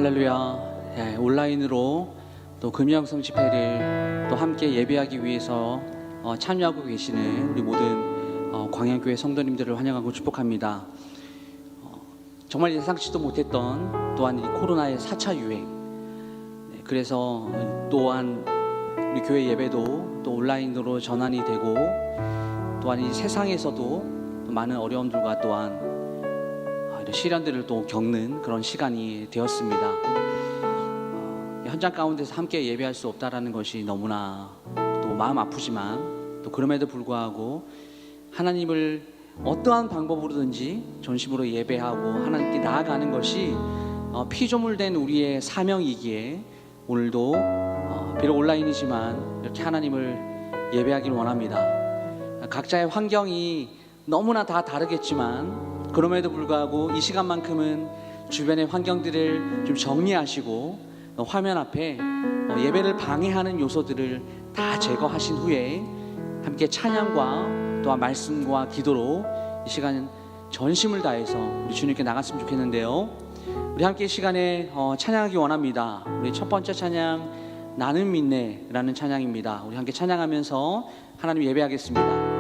할렐루야. 온라인으로 또 금요양성 집회를 또 함께 예배하기 위해서 참여하고 계시는 우리 모든 광양교회 성도님들을 환영하고 축복합니다. 정말 예상치도 못했던 또한 이 코로나의 4차 유행, 그래서 또한 우리 교회 예배도 또 온라인으로 전환이 되고, 또한 이 세상에서도 많은 어려움들과 또한 시련들을 또 겪는 그런 시간이 되었습니다. 현장 가운데서 함께 예배할 수 없다라는 것이 너무나 또 마음 아프지만, 또 그럼에도 불구하고 하나님을 어떠한 방법으로든지 전심으로 예배하고 하나님께 나아가는 것이 피조물된 우리의 사명이기에 오늘도 비록 온라인이지만 이렇게 하나님을 예배하길 원합니다. 각자의 환경이 너무나 다 다르겠지만 그럼에도 불구하고 이 시간만큼은 주변의 환경들을 좀 정리하시고 화면 앞에 예배를 방해하는 요소들을 다 제거하신 후에 함께 찬양과 또한 말씀과 기도로 이 시간 전심을 다해서 우리 주님께 나갔으면 좋겠는데요. 우리 함께 이 시간에 찬양하기 원합니다. 우리 첫 번째 찬양, 나는 믿네 라는 찬양입니다. 우리 함께 찬양하면서 하나님 예배하겠습니다.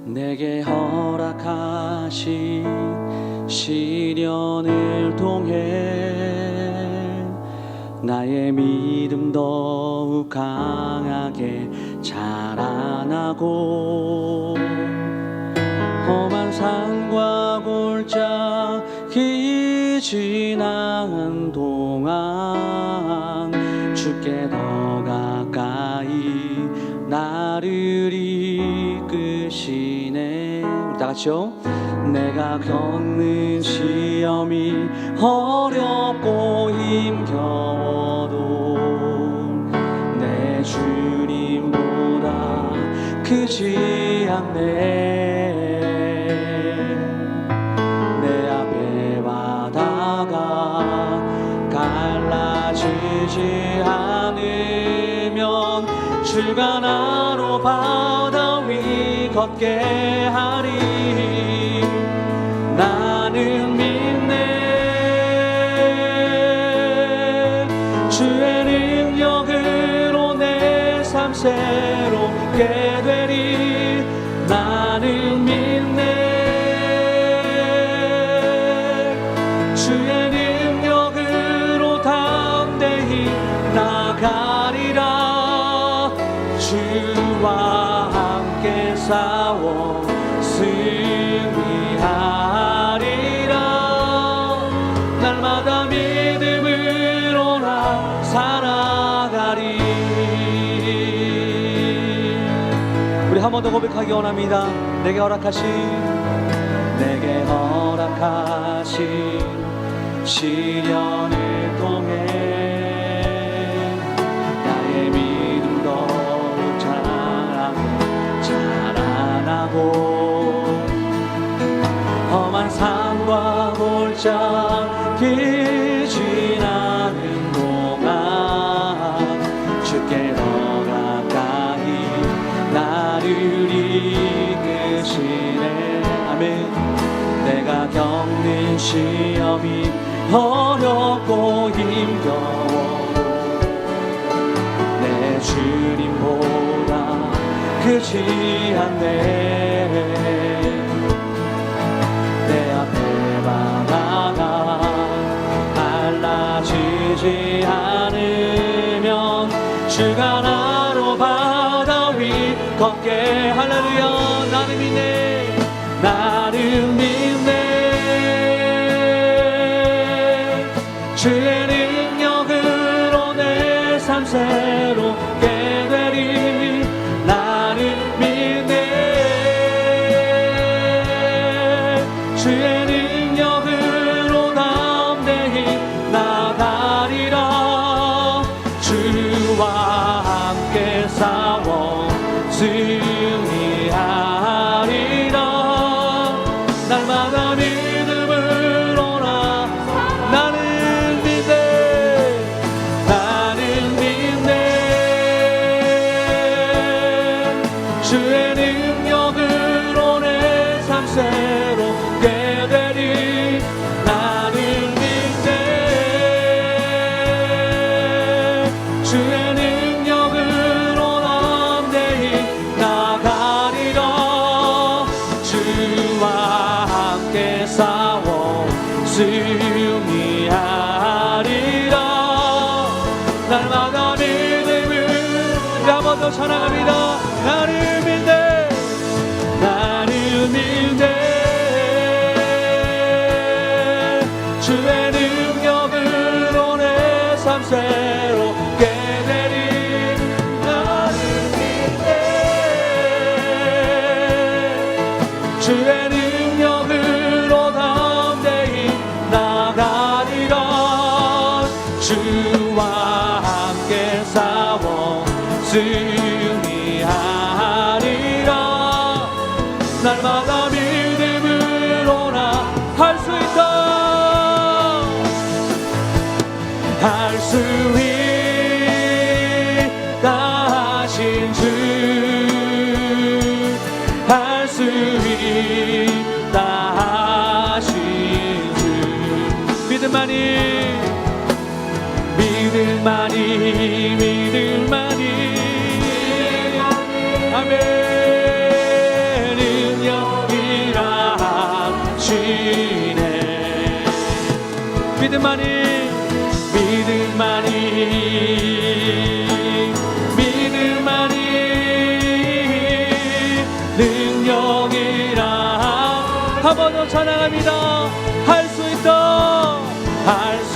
내게 허락하신 시련을 통해 나의 믿음 더욱 강하게 자라나고, 험한 산과 골짜기 지나는 동안 주께 더 가까이 나를 이끄시네. 우리 다 같이요. 내가 겪는 시험이 어렵고 힘겨워도 내 주님보다 크지 않네. 내 앞에 바다가 갈라지지 않으면 주가 나로 바다 위 걷게 하리. 나는 믿네. 주의 능력으로 내 삶 새롭게 되리. 나는 믿네. 주의 능력으로 담대히 나가리라. 주와 함께 싸워 승리하리라. 날마다 믿음으로 나 살아가리. 우리 한 번 더 고백하기 원합니다. 내게 허락하신 시련을 통해 나의 믿음 더욱 자라나고, 험한 산과 골짜기 지나는 동안 주께 더 가까이 나를 이끄시네. 아멘. 내가 겪는 시험이 어렵고 힘겨워 내 주님보다 크지 않네. 내 앞에 바다가 갈라지지 않으면 주가 나로 바다 위 걷게. 할렐루야. 나는 믿네. 나는 믿네. 주의 능력으로 내 삶 새롭게 되리. 나는 믿네. 주의 능력으로 담대히 나가리라. 주 승리하리라. 날마다 믿음으로나 나는 믿네, 나는 믿네. 주의 능력으로 내 삶 새롭게 되리. 나는 믿네, 주의 능력으로 담대히 나가리라. 주와 함께 싸워 승리하리라. 날마다 믿음을 한 번 더 찬양합니다. 나를 믿네, 나를 믿네. 주의 능력으로 내 삶 새롭게 되리. 나를 믿네, 주의 능력으로 담대히 나가리라. 주와 함께 싸워 승리하리라. 날마다 믿음으로나 할 수 있다, 할 수 있다 하신 주, 할 수 있다 하신 주. 믿음만이, 믿음만이, 믿음만이. 아멘. 능력이라 하시네. 믿음만이, 믿음만이, 믿음만이. 능력이라. 한 번 더 찬양합니다. 할 수 있다, 할 수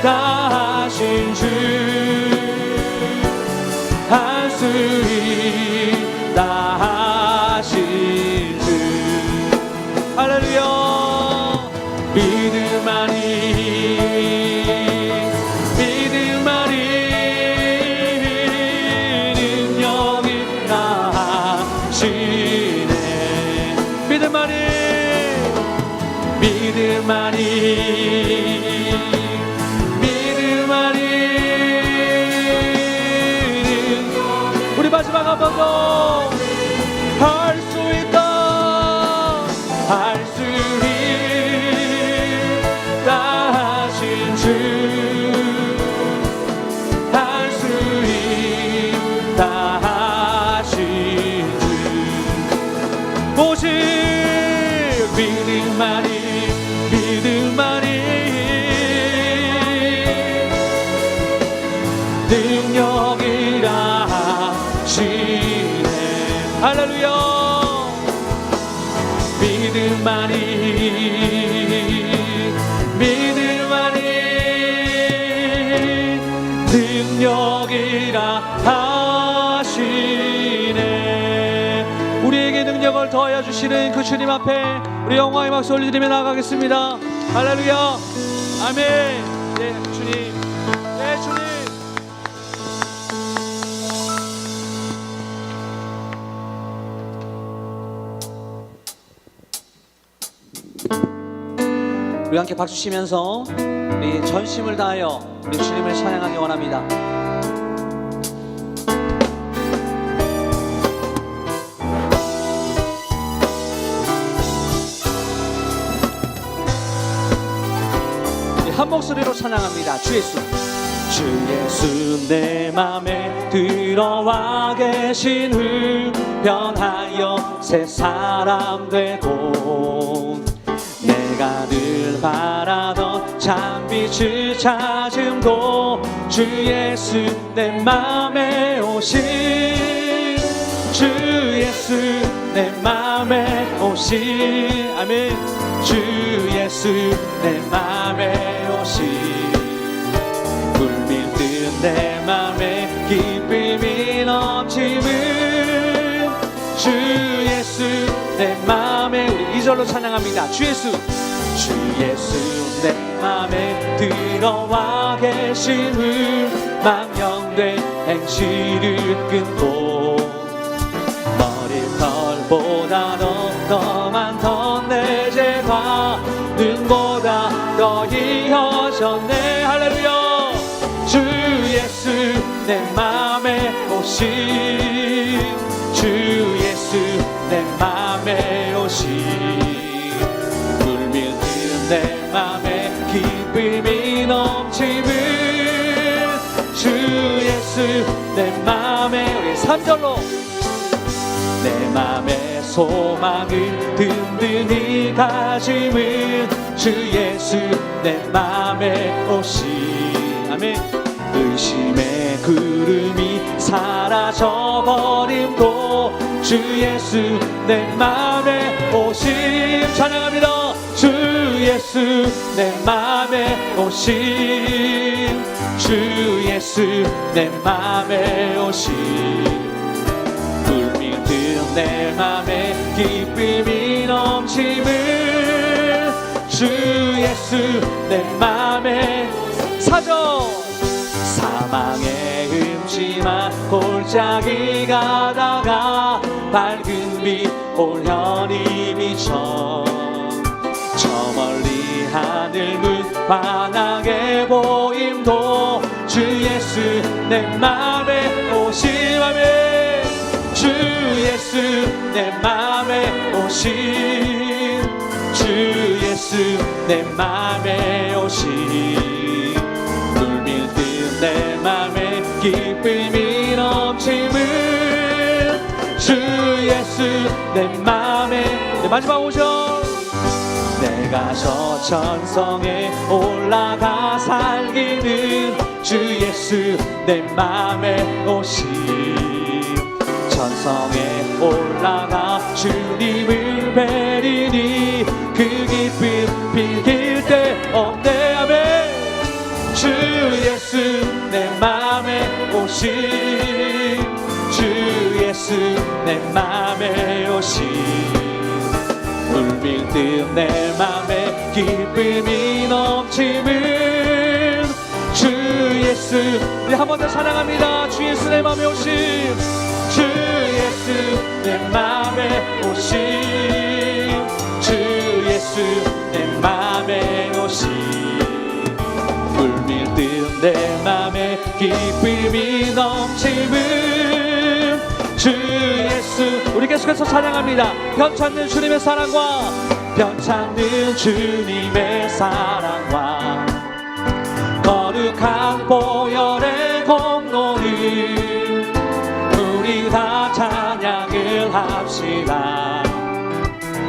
있다 하신 주, 할 수 있다 하신 주. 할렐루야. 믿음만이, 믿음만이. 능력이라 하시네. 믿음만이, 믿음만이, 믿음만이. 우리 마지막 한 번 더. 할 수 있다, 할 수 있다 하신 주, 할 수 있다 하신 주. 오직 믿음만이, 믿음만이. 능력이라 하시네. 할렐루야. 믿음만이, 믿음만이. 능력이라 하시네. 우리에게 능력을 더하여 주시는 그 주님 앞에 우리 영광의 박수 올려드리며 나아가겠습니다. 할렐루야. 아멘. 네, 주님. 네, 주님. 우리 함께 박수 치면서 우리 전심을 다하여 우리 주님을 찬양하기 원합니다. 한 목소리로 찬양합니다. 주 예수, 주 예수 내 맘에 들어와 계신 흡변하여 새 사람 되고 내가 늘 바라던 참빛을 찾음도 주 예수 내 맘에 오신 주 예수 내 맘에 오신 아멘. 주 예수 내 맘에 오신 불밀듯 내 맘에 기쁨이 넘치는 주 예수 내 맘에 우리 2절로 찬양합니다. 주 예수 주 예수 내 맘에 들어와 계신 맘 영영 된 행실을 끊고 머리털보다 더 많던 내 죄가 눈보다 더 이어졌네. 할렐루야. 주 예수 내 맘에 오신 주 예수 내 맘에 오신 물밀듯 내 맘에 기쁨이 넘치는 주 예수 내 맘에 우리 3절로 내 맘에 소망을 든든히 가짐은 주 예수 내 맘에 오신 아멘. 의심의 구름이 사라져버림도 주 예수 내 맘에 오심. 찬양합니다. 주 예수 내 맘에 오심 주 예수 내 맘에 오심 물밀듯 내 맘에 기쁨이 넘침을 주 예수 내 맘에 4절 사망의 음침한 골짜기 가다가 밝은 빛 온전히 비춰 저 멀리 하늘 문 환하게 보임도 주 예수 내 맘에 오심하네. 주 예수 내 맘에 오심 주 예수 내 맘에 오심 물밀듯 내 맘에 기쁨이 넘침을 주 예수 내 맘에 네, 마지막 오셔 내가 저 천성에 올라가 살기는 주 예수 내 맘에 오심 천성에 올라가 주님을 뵈리니 그 기쁨 빌길 데 없네. 아멘. 주 예수 내 맘에 오심 주 예수 내 맘에 오심 물밀듯 내 맘에 기쁨이 넘치는 주 예수 우리 한 번 더 찬양합니다. 주 예수 내 맘에 오심 주 예수 내 맘에 오심 주 예수 내 맘에 오심 물밀듯 내 맘에 기쁨이 넘치는 주 예수 우리 계속해서 찬양합니다. 변찮는 주님의 사랑과 변찮는 주님의 사랑과 거룩한 보혈의 공로를 우리 다 찬양을 합시다.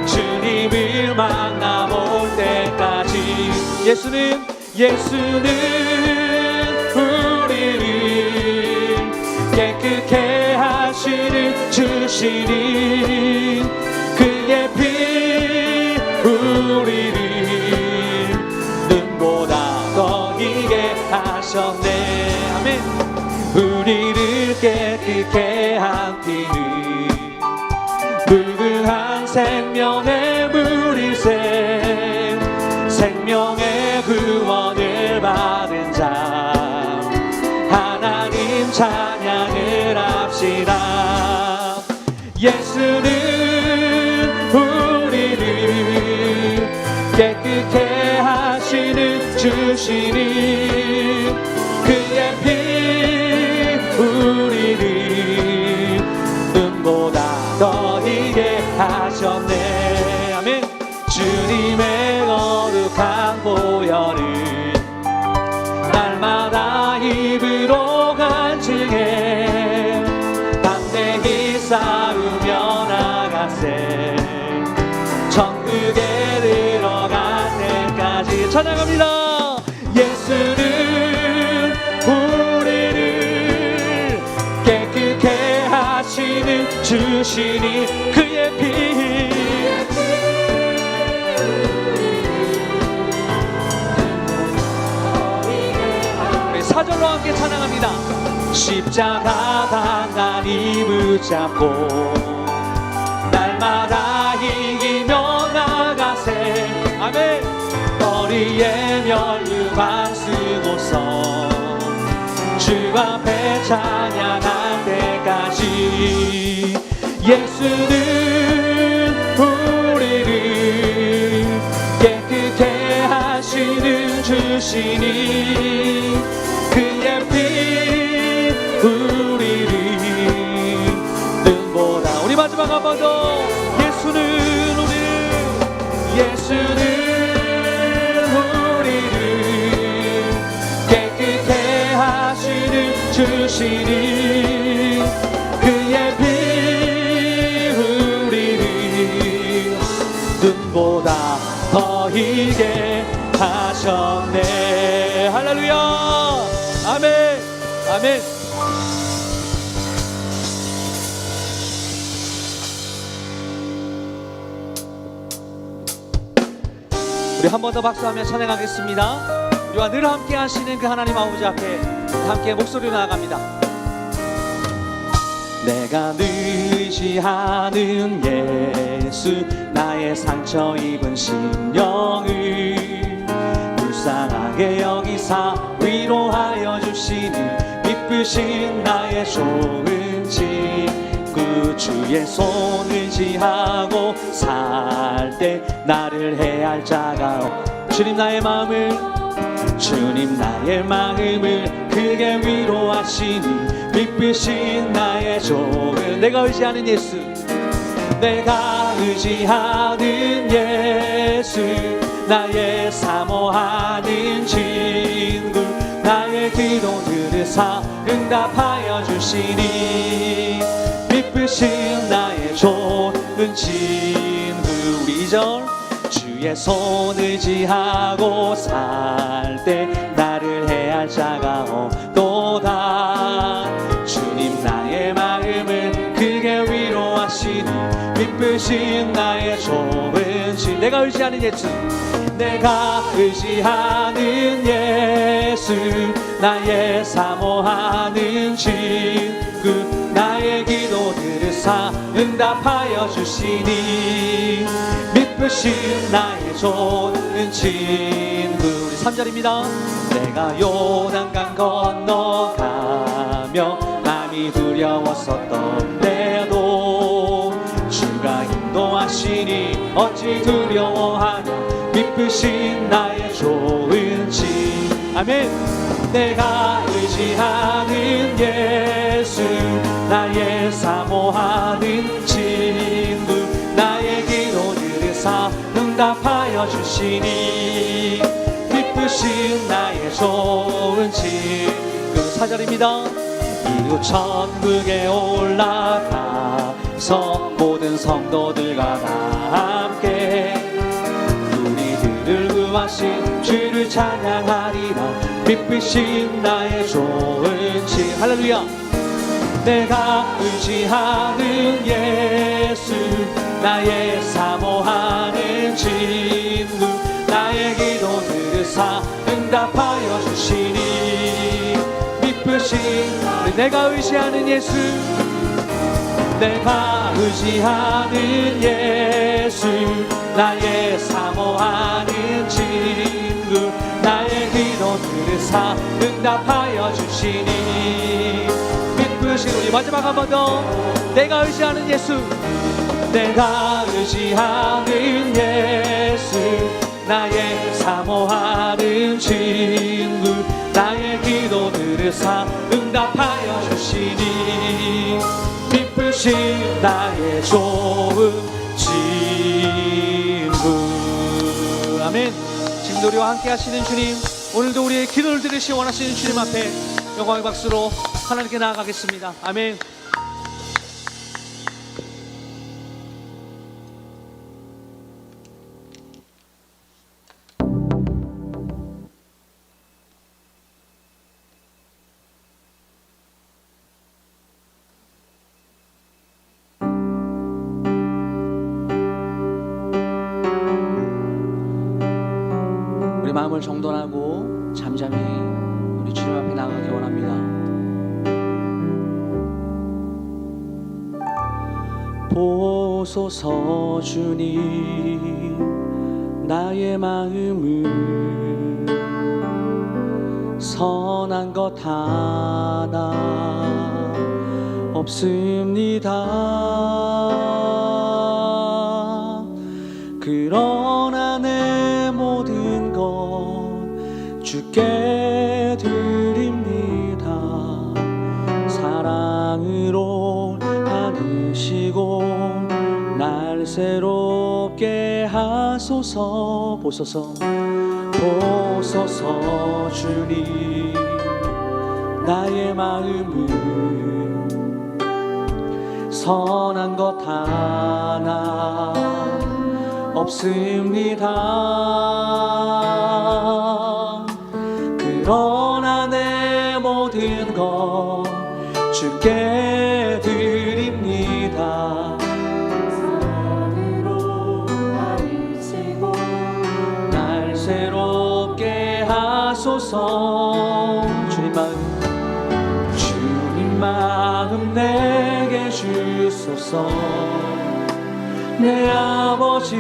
주님을 만나볼 때까지 예수는 우리를 깨끗게 하시는 주시는 그의 피 우리를 눈보다 더 이게 하셨네. 아멘. 우리를 깨끗게 한 피는 무궁한 생명의 물일새 생명의 구원을 받은 자 하나님 찬양을 합시다. 예수는 우리를 깨끗게 하시는 주시는 그의 피 우리를 눈보다 더 희게 하셨네. 아멘. 주님의 거룩한 보혈을 날마다 입으로 간증해 담대히 싸우며 나가세 천국에 들어갈 때까지 찬양합니다. 예수는 우리를 깨끗게 하시는 주시니 그의 피 사절로 함께 찬양합니다. 십자가 단단히 붙잡고 날마다 이기며 나가세. 아멘. 머리에 면류관 쓰고서 주 앞에 찬양할 때까지 예수는 우리를 깨끗게 하시는 주시니 그의 피 우리를 눈보다 우리 마지막 한 번 더 예수는 우리를 깨끗게 하시는 주시니 그의 피 우리를 눈보다 더 희게 하셨네. 할렐루야. 아멘. 아멘. 우리 한 번 더 박수하며 찬양하겠습니다. 우리와 늘 함께 하시는 그 하나님 아버지 앞에 함께 목소리로 나아갑니다. 내가 늘 의지하는 예수 나의 상처 입은 심령을 불쌍하게 여기사 위로하여 주시니 기쁘신 나의 좋은 친구 주의 손을 지하고 살 때 나를 해할 자가 주님 나의 마음을 크게 위로하시니 기쁘신 나의 좋은 내가 의지하는 예수 나의 사모하는 친구 나의 기도 들으사 응답하여 주시니 기쁘신 나의 좋은 친구 우리 2절 주의 손을 지하고 살 때 나를 해할 자가 없도다 주님 나의 마음을 크게 위로하시니 기쁘신 나의 좋은 친구 내가 의지하는 예수 나의 사모하는 친구 나의 기도 들으사 응답하여 주시니 기쁘신 나의 좋은 친구 우리 3절입니다 내가 요단강 건너가며 마음이 두려웠었던 때도 주가 인도하시니 어찌 두려워하냐 기쁘신 나의 좋은 친구 아멘 내가 의지하는 예수 나의 사모하는 친구 나의 기도 들으사 응답하여 주시니 기쁘신 나의 좋은 친구 4절입니다 이후 천국에 올라가서 모든 성도들과 다 함께 우리들을 구하신 주를 찬양하리라 기쁘신 나의 좋은 친구 할렐루야 내가 의지하는 예수 나의 사모하는 친구 나의 기도 들으사 응답하여 주시니 기쁘신 내가 의지하는 예수 나의 사모하는 친구 나의 기도 들으사 응답하여 주시니 기쁘신 우리 마지막 한 번 더 내가 의지하는 예수 나의 사모하는 친구 나의 기도 들으사 응답하여 주시니 기쁘신 나의 좋은 친구 아멘 지금도 우리와 함께 하시는 주님 오늘도 우리의 기도를 들으시 원하시는 주님 앞에 영광의 박수로 하나님께 나아가겠습니다 아멘 마음을 정돈하고 잠잠히 우리 주님 앞에 나가기 원합니다. 보소서 주님 나의 마음을 선한 것 하나 없습니다. 그러나 내 모든 것 주께 드립니다. 사랑으로 안으시고 날 새롭게 하소서. 보소서 보소서 주님, 나의 마음은 선한 것 하나 없습니다. 그러나 내 모든 것 주께 드립니다. 사랑으로 안으시고 날 새롭게 하소서. 주님 마음 내게 주소서. 내 아버지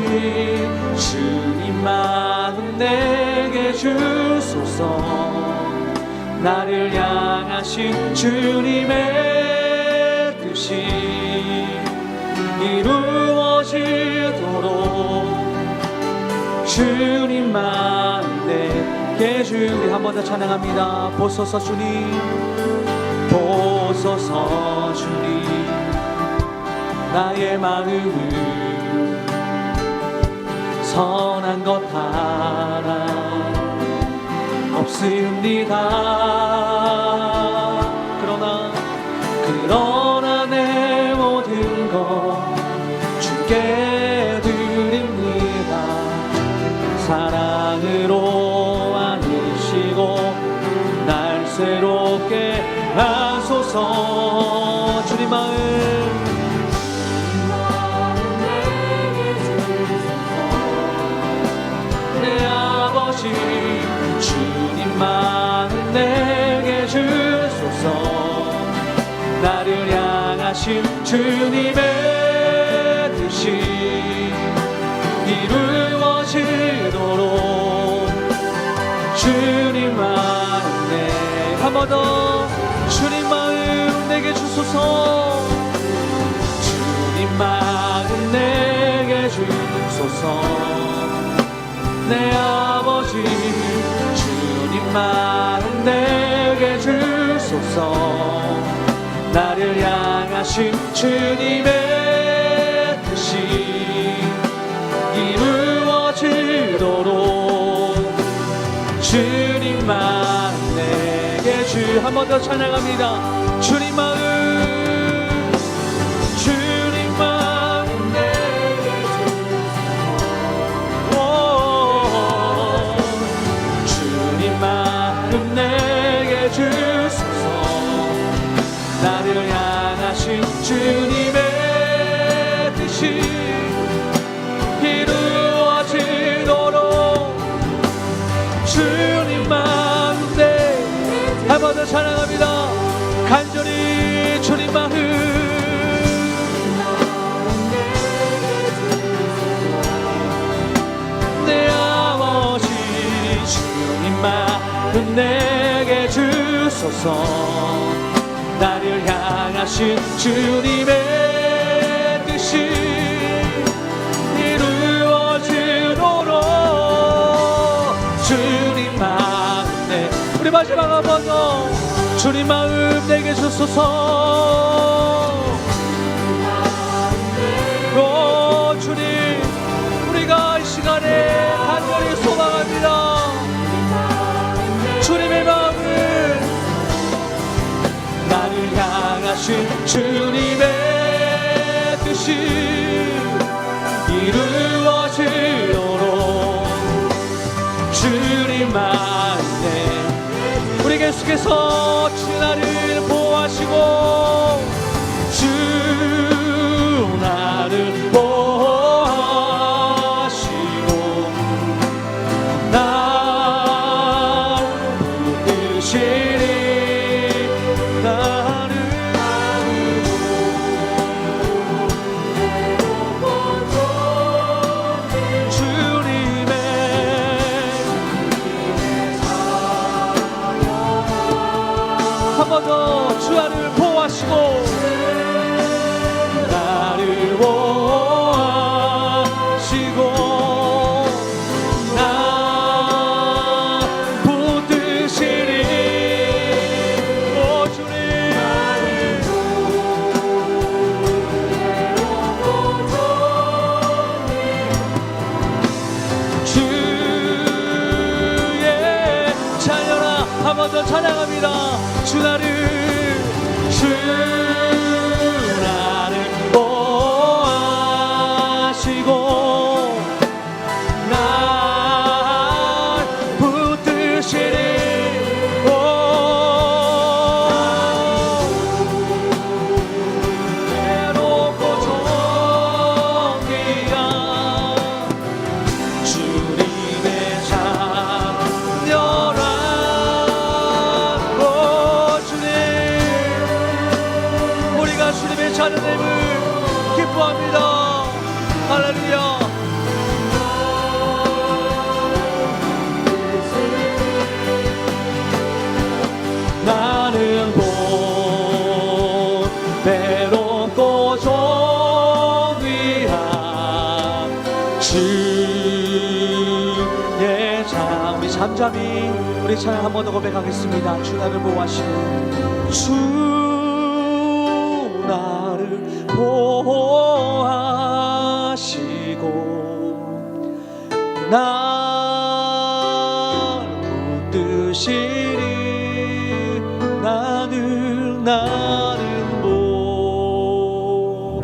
주님 마음 내게 주소서. 나를 향하신 주님의 뜻이 이루어지도록 주님 마음 내게 우리 한 번 더 찬양합니다. 보소서 주님, 보소서 주님, 나의 마음을 선한 것 하나 없습니다. 그러나 내 모든 것 주께 드립니다. 사랑으로 안으시고 날 새롭게 하소서. 주님 마음 주님 마음 내게 주소서. 나를 향하신 주님의 뜻이 이루어지도록 주님 마음 내게 한 번 더 주님 마음 내게 주소서. 주님 마음 내게 주소서. 내 아버지 주님 마음 내게 주소서. 나를 향하신 주님의 뜻이 이루어지도록 주님 마음 내게 한 번 더 찬양합니다. 주님 마음 나를 향하신 주님의 뜻이 이루어지도록 주님 마음에 한 번 더 찬양합니다. 간절히 주님 마음 내 아버지 주님 마음 내게 주소서. 나를 향하신 주님의 뜻이 이루어지도록 주님 마음 내 우리 마지막 한 번 더 주님 마음 내게 주소서. 오 주님, 우리가 이 시간에 간절히 소망합니다. 주님의 마음을 나를 향하신 주님의 뜻이 이루어지도록 주님 안에 우리 계속해서 나를 보호하시고 주 나를 보호하시고 날 붙드시리. 나를 주님의 자녀됨을 기뻐합니다. 할렐루야. 나는 곧 외롭고 존귀한 주의 자. 우리 잠잠히 우리 찬양 한 번 더 고백하겠습니다. 주 나를 보호하시고 주 나를 보호하시고 날 붙드시니 나는 뭐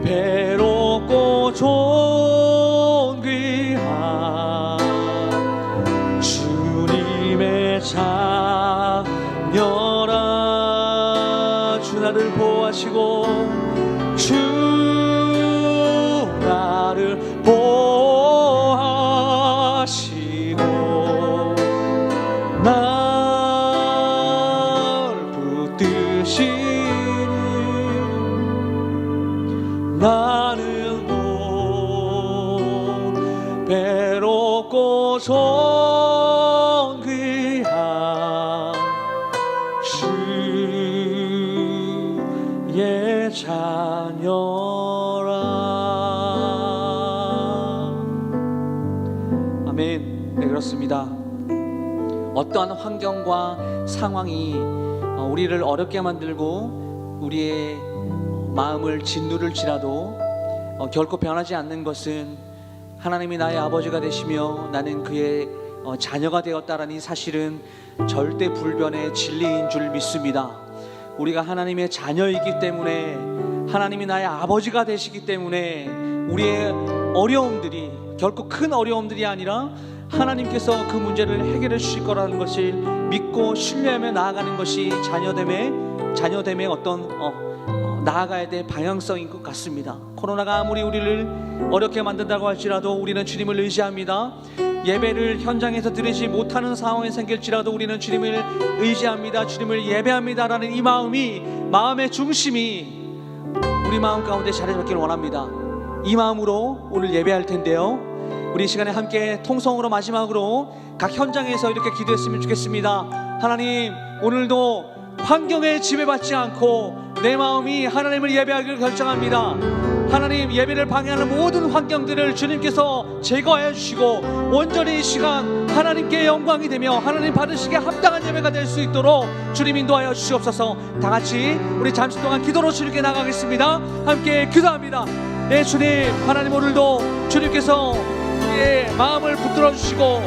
배롭고 존귀한 주님의 자녀라. 주 나를 보호하시고 주 나를 보호하시고 나는 곧 배롭고 존귀한 주의 자녀라. 아멘. 네, 그렇습니다. 어떠한 환경과 상황이 우리를 어렵게 만들고 우리의 마음을 짓누를지라도 결코 변하지 않는 것은 하나님이 나의 아버지가 되시며 나는 그의 자녀가 되었다라는 이 사실은 절대 불변의 진리인 줄 믿습니다. 우리가 하나님의 자녀이기 때문에, 하나님이 나의 아버지가 되시기 때문에 우리의 어려움들이 결코 큰 어려움들이 아니라 하나님께서 그 문제를 해결해 주실 거라는 것을 믿고 신뢰하며 나아가는 것이 자녀됨의 어떤 나아가야 될 방향성인 것 같습니다. 코로나가 아무리 우리를 어렵게 만든다고 할지라도 우리는 주님을 의지합니다. 예배를 현장에서 드리지 못하는 상황이 생길지라도 우리는 주님을 의지합니다. 주님을 예배합니다라는 이 마음의 중심이 우리 마음 가운데 자리 잡기를 원합니다. 이 마음으로 오늘 예배할 텐데요, 우리 이 시간에 함께 통성으로 마지막으로 각 현장에서 이렇게 기도했으면 좋겠습니다. 하나님, 오늘도 환경에 지배받지 않고 내 마음이 하나님을 예배하기를 결정합니다. 하나님, 예배를 방해하는 모든 환경들을 주님께서 제거하여 주시고 온전히 이 시간 하나님께 영광이 되며 하나님 받으시기에 합당한 예배가 될 수 있도록 주님 인도하여 주시옵소서. 다 같이 우리 잠시 동안 기도로 주님께 나가겠습니다. 함께 기도합니다. 네, 주님, 하나님, 오늘도 주님께서 우리의 마음을 붙들어 주시고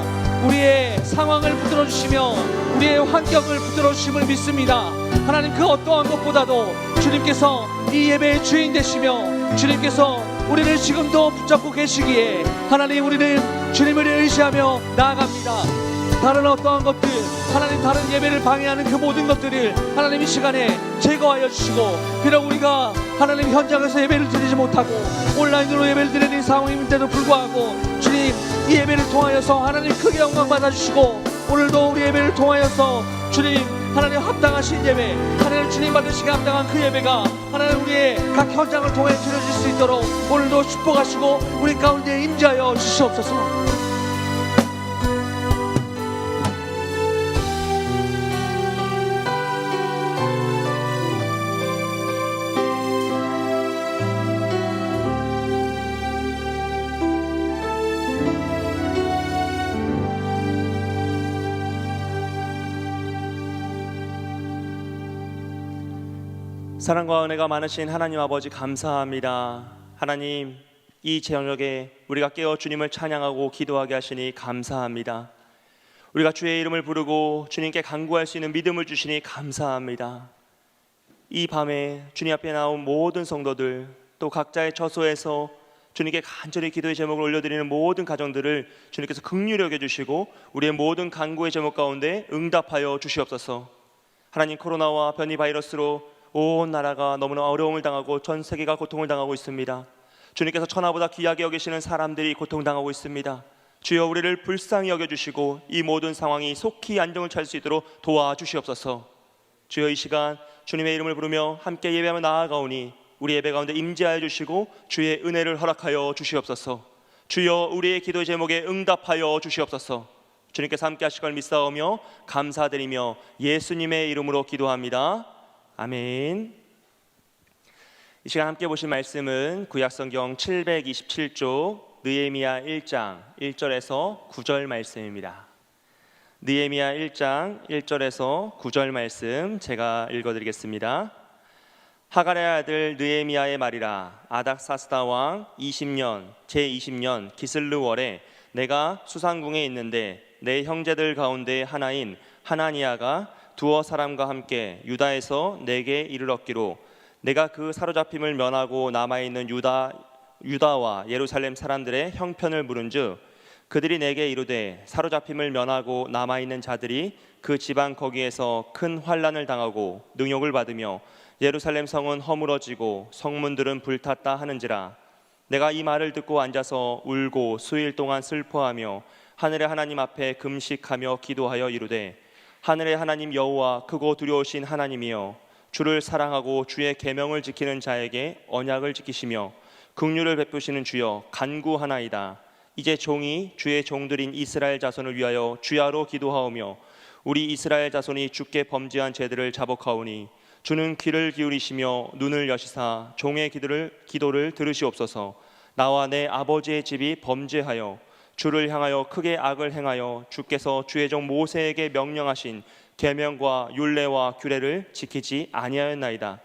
우리의 상황을 붙들어 주시며 우리의 환경을 붙들어 주심을 믿습니다. 하나님, 그 어떠한 것보다도 주님께서 이 예배의 주인 되시며 주님께서 우리를 지금도 붙잡고 계시기에 하나님, 우리는 주님을 의지하며 나아갑니다. 다른 어떠한 것들, 하나님, 다른 예배를 방해하는 그 모든 것들을 하나님 이 시간에 제거하여 주시고, 비록 우리가 하나님 현장에서 예배를 드리지 못하고 온라인으로 예배를 드리는 상황임에도 불구하고 주님, 이 예배를 통하여서 하나님 크게 영광 받아주시고 오늘도 우리 예배를 통하여서 주님, 하나님 합당하신 예배, 하나님 주님 받으시기에 합당한 그 예배가 하나님 우리의 각 현장을 통해 드려질 수 있도록 오늘도 축복하시고 우리 가운데 임재하여 주시옵소서. 사랑과 은혜가 많으신 하나님 아버지, 감사합니다. 하나님, 이 저녁에 우리가 깨어 주님을 찬양하고 기도하게 하시니 감사합니다. 우리가 주의 이름을 부르고 주님께 간구할 수 있는 믿음을 주시니 감사합니다. 이 밤에 주님 앞에 나온 모든 성도들, 또 각자의 처소에서 주님께 간절히 기도의 제목을 올려드리는 모든 가정들을 주님께서 긍휼히 여겨주시고 우리의 모든 간구의 제목 가운데 응답하여 주시옵소서. 하나님, 코로나와 변이 바이러스로 온 나라가 너무나 어려움을 당하고 전 세계가 고통을 당하고 있습니다. 주님께서 천하보다 귀하게 여기시는 사람들이 고통당하고 있습니다. 주여, 우리를 불쌍히 여겨주시고 이 모든 상황이 속히 안정을 찾을 수 있도록 도와주시옵소서. 주여, 이 시간 주님의 이름을 부르며 함께 예배하며 나아가오니 우리 예배 가운데 임재하여 주시고 주의 은혜를 허락하여 주시옵소서. 주여 우리의 기도 제목에 응답하여 주시옵소서. 주님께서 함께 하실 걸 믿사오며 감사드리며 예수님의 이름으로 기도합니다. 아멘. 이 시간 함께 보실 말씀은 구약성경 727쪽 느헤미야 1장 1절에서 9절 말씀입니다. 느헤미야 1장 1절에서 9절 말씀 제가 읽어드리겠습니다. 하갈의 아들 느헤미야의 말이라. 아닥사스다 왕 20년 제20년 기슬르월에 내가 수상궁에 있는데 내 형제들 가운데 하나인 하나니아가 두어 사람과 함께 유다에서 내게 이르렀기로 내가 그 사로잡힘을 면하고 남아있는 유다와 예루살렘 사람들의 형편을 물은즉 그들이 내게 이르되 사로잡힘을 면하고 남아있는 자들이 그 지방 거기에서 큰 환난을 당하고 능욕을 받으며 예루살렘 성은 허물어지고 성문들은 불탔다 하는지라. 내가 이 말을 듣고 앉아서 울고 수일 동안 슬퍼하며 하늘의 하나님 앞에 금식하며 기도하여 이르되 하늘의 하나님 여호와 크고 두려우신 하나님이여 주를 사랑하고 주의 계명을 지키는 자에게 언약을 지키시며 긍휼을 베푸시는 주여 간구하나이다. 이제 종이 주의 종들인 이스라엘 자손을 위하여 주야로 기도하오며 우리 이스라엘 자손이 주께 범죄한 죄들을 자복하오니 주는 귀를 기울이시며 눈을 여시사 종의 기도를 들으시옵소서. 나와 내 아버지의 집이 범죄하여 주를 향하여 크게 악을 행하여 주께서 주의 종 모세에게 명령하신 계명과 율례와 규례를 지키지 아니하였나이다.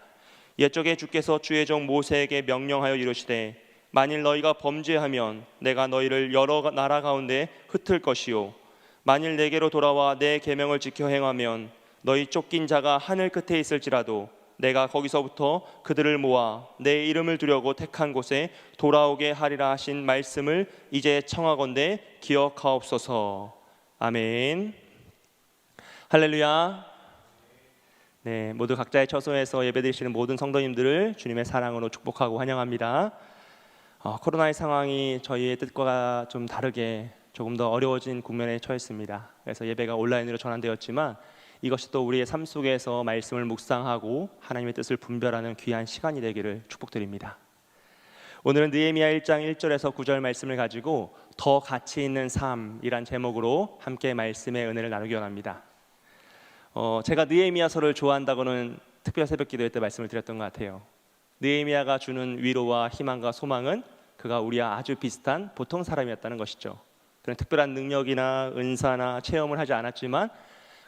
옛적에 주께서 주의 종 모세에게 명령하여 이르시되 만일 너희가 범죄하면 내가 너희를 여러 나라 가운데 흩을 것이요 만일 내게로 돌아와 내 계명을 지켜 행하면 너희 쫓긴 자가 하늘 끝에 있을지라도 내가 거기서부터 그들을 모아 내 이름을 두려고 택한 곳에 돌아오게 하리라 하신 말씀을 이제 청하건대 기억하옵소서. 아멘. 할렐루야. 네, 모두 각자의 처소에서 예배드리시는 모든 성도님들을 주님의 사랑으로 축복하고 환영합니다. 코로나의 상황이 저희의 뜻과 좀 다르게 조금 더 어려워진 국면에 처했습니다. 그래서 예배가 온라인으로 전환되었지만 이것이 또 우리의 삶 속에서 말씀을 묵상하고 하나님의 뜻을 분별하는 귀한 시간이 되기를 축복드립니다. 오늘은 느헤미야 1장 1절에서 9절 말씀을 가지고 더 가치 있는 삶이란 제목으로 함께 말씀의 은혜를 나누기 원합니다. 제가 느헤미야서를 좋아한다고는 특별 새벽 기도회 때 말씀을 드렸던 것 같아요. 느헤미야가 주는 위로와 희망과 소망은 그가 우리와 아주 비슷한 보통 사람이었다는 것이죠. 그런 특별한 능력이나 은사나 체험을 하지 않았지만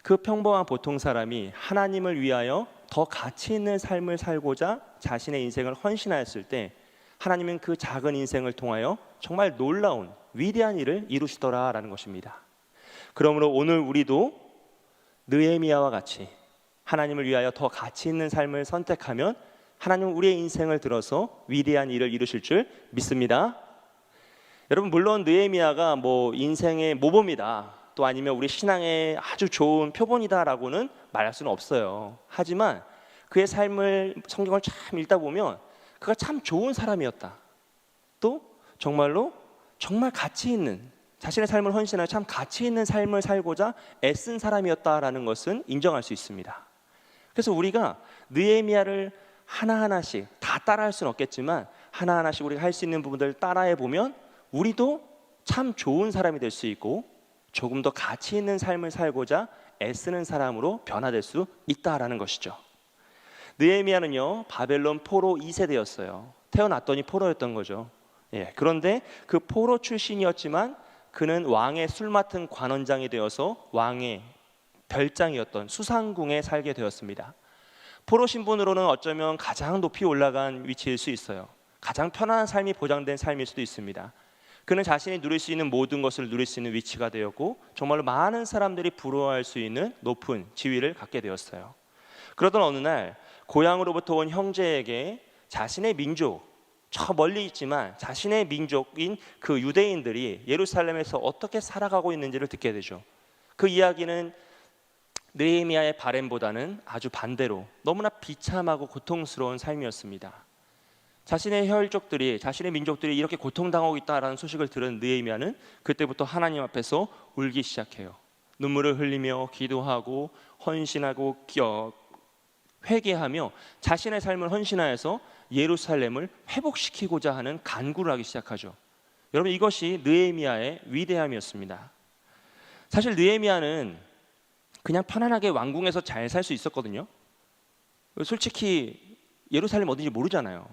그 평범한 보통 사람이 하나님을 위하여 더 가치 있는 삶을 살고자 자신의 인생을 헌신하였을 때 하나님은 그 작은 인생을 통하여 정말 놀라운 위대한 일을 이루시더라라는 것입니다. 그러므로 오늘 우리도 느헤미야와 같이 하나님을 위하여 더 가치 있는 삶을 선택하면 하나님은 우리의 인생을 들어서 위대한 일을 이루실 줄 믿습니다. 여러분, 물론 느헤미야가 인생의 모범이다 또 아니면 우리 신앙의 아주 좋은 표본이다라고는 말할 수는 없어요. 하지만 그의 삶을 성경을 참 읽다 보면 그가 참 좋은 사람이었다, 또 정말로 정말 가치 있는 자신의 삶을 헌신하여 참 가치 있는 삶을 살고자 애쓴 사람이었다라는 것은 인정할 수 있습니다. 그래서 우리가 느헤미야를 하나하나씩 다 따라할 수는 없겠지만 하나하나씩 우리가 할 수 있는 부분들을 따라해 보면 우리도 참 좋은 사람이 될 수 있고 조금 더 가치 있는 삶을 살고자 애쓰는 사람으로 변화될 수 있다라는 것이죠. 느헤미야는요, 바벨론 포로 2세대였어요. 태어났더니 포로였던 거죠. 그런데 그 포로 출신이었지만 그는 왕의 술 맡은 관원장이 되어서 왕의 별장이었던 수상궁에 살게 되었습니다. 포로 신분으로는 어쩌면 가장 높이 올라간 위치일 수 있어요. 가장 편안한 삶이 보장된 삶일 수도 있습니다. 그는 자신이 누릴 수 있는 모든 것을 누릴 수 있는 위치가 되었고 정말로 많은 사람들이 부러워할 수 있는 높은 지위를 갖게 되었어요. 그러던 어느 날 고향으로부터 온 형제에게 자신의 민족, 저 멀리 있지만 자신의 민족인 그 유대인들이 예루살렘에서 어떻게 살아가고 있는지를 듣게 되죠. 그 이야기는 느헤미야의 바램보다는 아주 반대로 너무나 비참하고 고통스러운 삶이었습니다. 자신의 혈족들이, 자신의 민족들이 이렇게 고통당하고 있다는 소식을 들은 느헤미야는 그때부터 하나님 앞에서 울기 시작해요. 눈물을 흘리며 기도하고 헌신하고 회개하며 자신의 삶을 헌신하여서 예루살렘을 회복시키고자 하는 간구를 하기 시작하죠. 여러분, 이것이 느헤미야의 위대함이었습니다. 사실 느헤미야는 그냥 편안하게 왕궁에서 잘 살 수 있었거든요. 솔직히 예루살렘 어딘지 모르잖아요.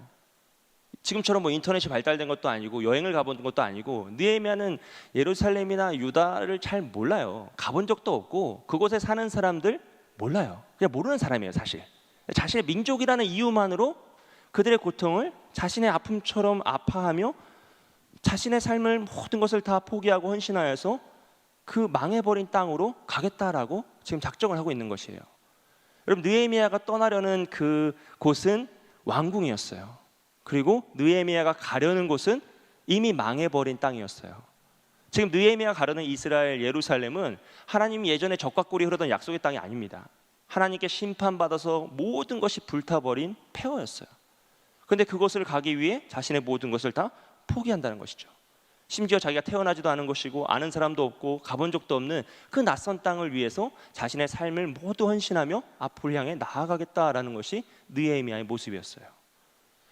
지금처럼 뭐 인터넷이 발달된 것도 아니고 여행을 가본 것도 아니고, 느헤미야는 예루살렘이나 유다를 잘 몰라요. 가본 적도 없고 그곳에 사는 사람들 몰라요. 그냥 모르는 사람이에요. 사실 자신의 민족이라는 이유만으로 그들의 고통을 자신의 아픔처럼 아파하며 자신의 삶을 모든 것을 다 포기하고 헌신하여서 그 망해버린 땅으로 가겠다라고 지금 작정을 하고 있는 것이에요. 여러분, 느헤미야가 떠나려는 그 곳은 왕궁이었어요. 그리고 느헤미야가 가려는 곳은 이미 망해버린 땅이었어요. 지금 느헤미야가 가려는 이스라엘 예루살렘은 하나님이 예전에 적과 꿀이 흐르던 약속의 땅이 아닙니다. 하나님께 심판받아서 모든 것이 불타버린 폐허였어요. 그런데 그곳을 가기 위해 자신의 모든 것을 다 포기한다는 것이죠. 심지어 자기가 태어나지도 않은 것이고 아는 사람도 없고 가본 적도 없는 그 낯선 땅을 위해서 자신의 삶을 모두 헌신하며 앞을 향해 나아가겠다라는 것이 느헤미야의 모습이었어요.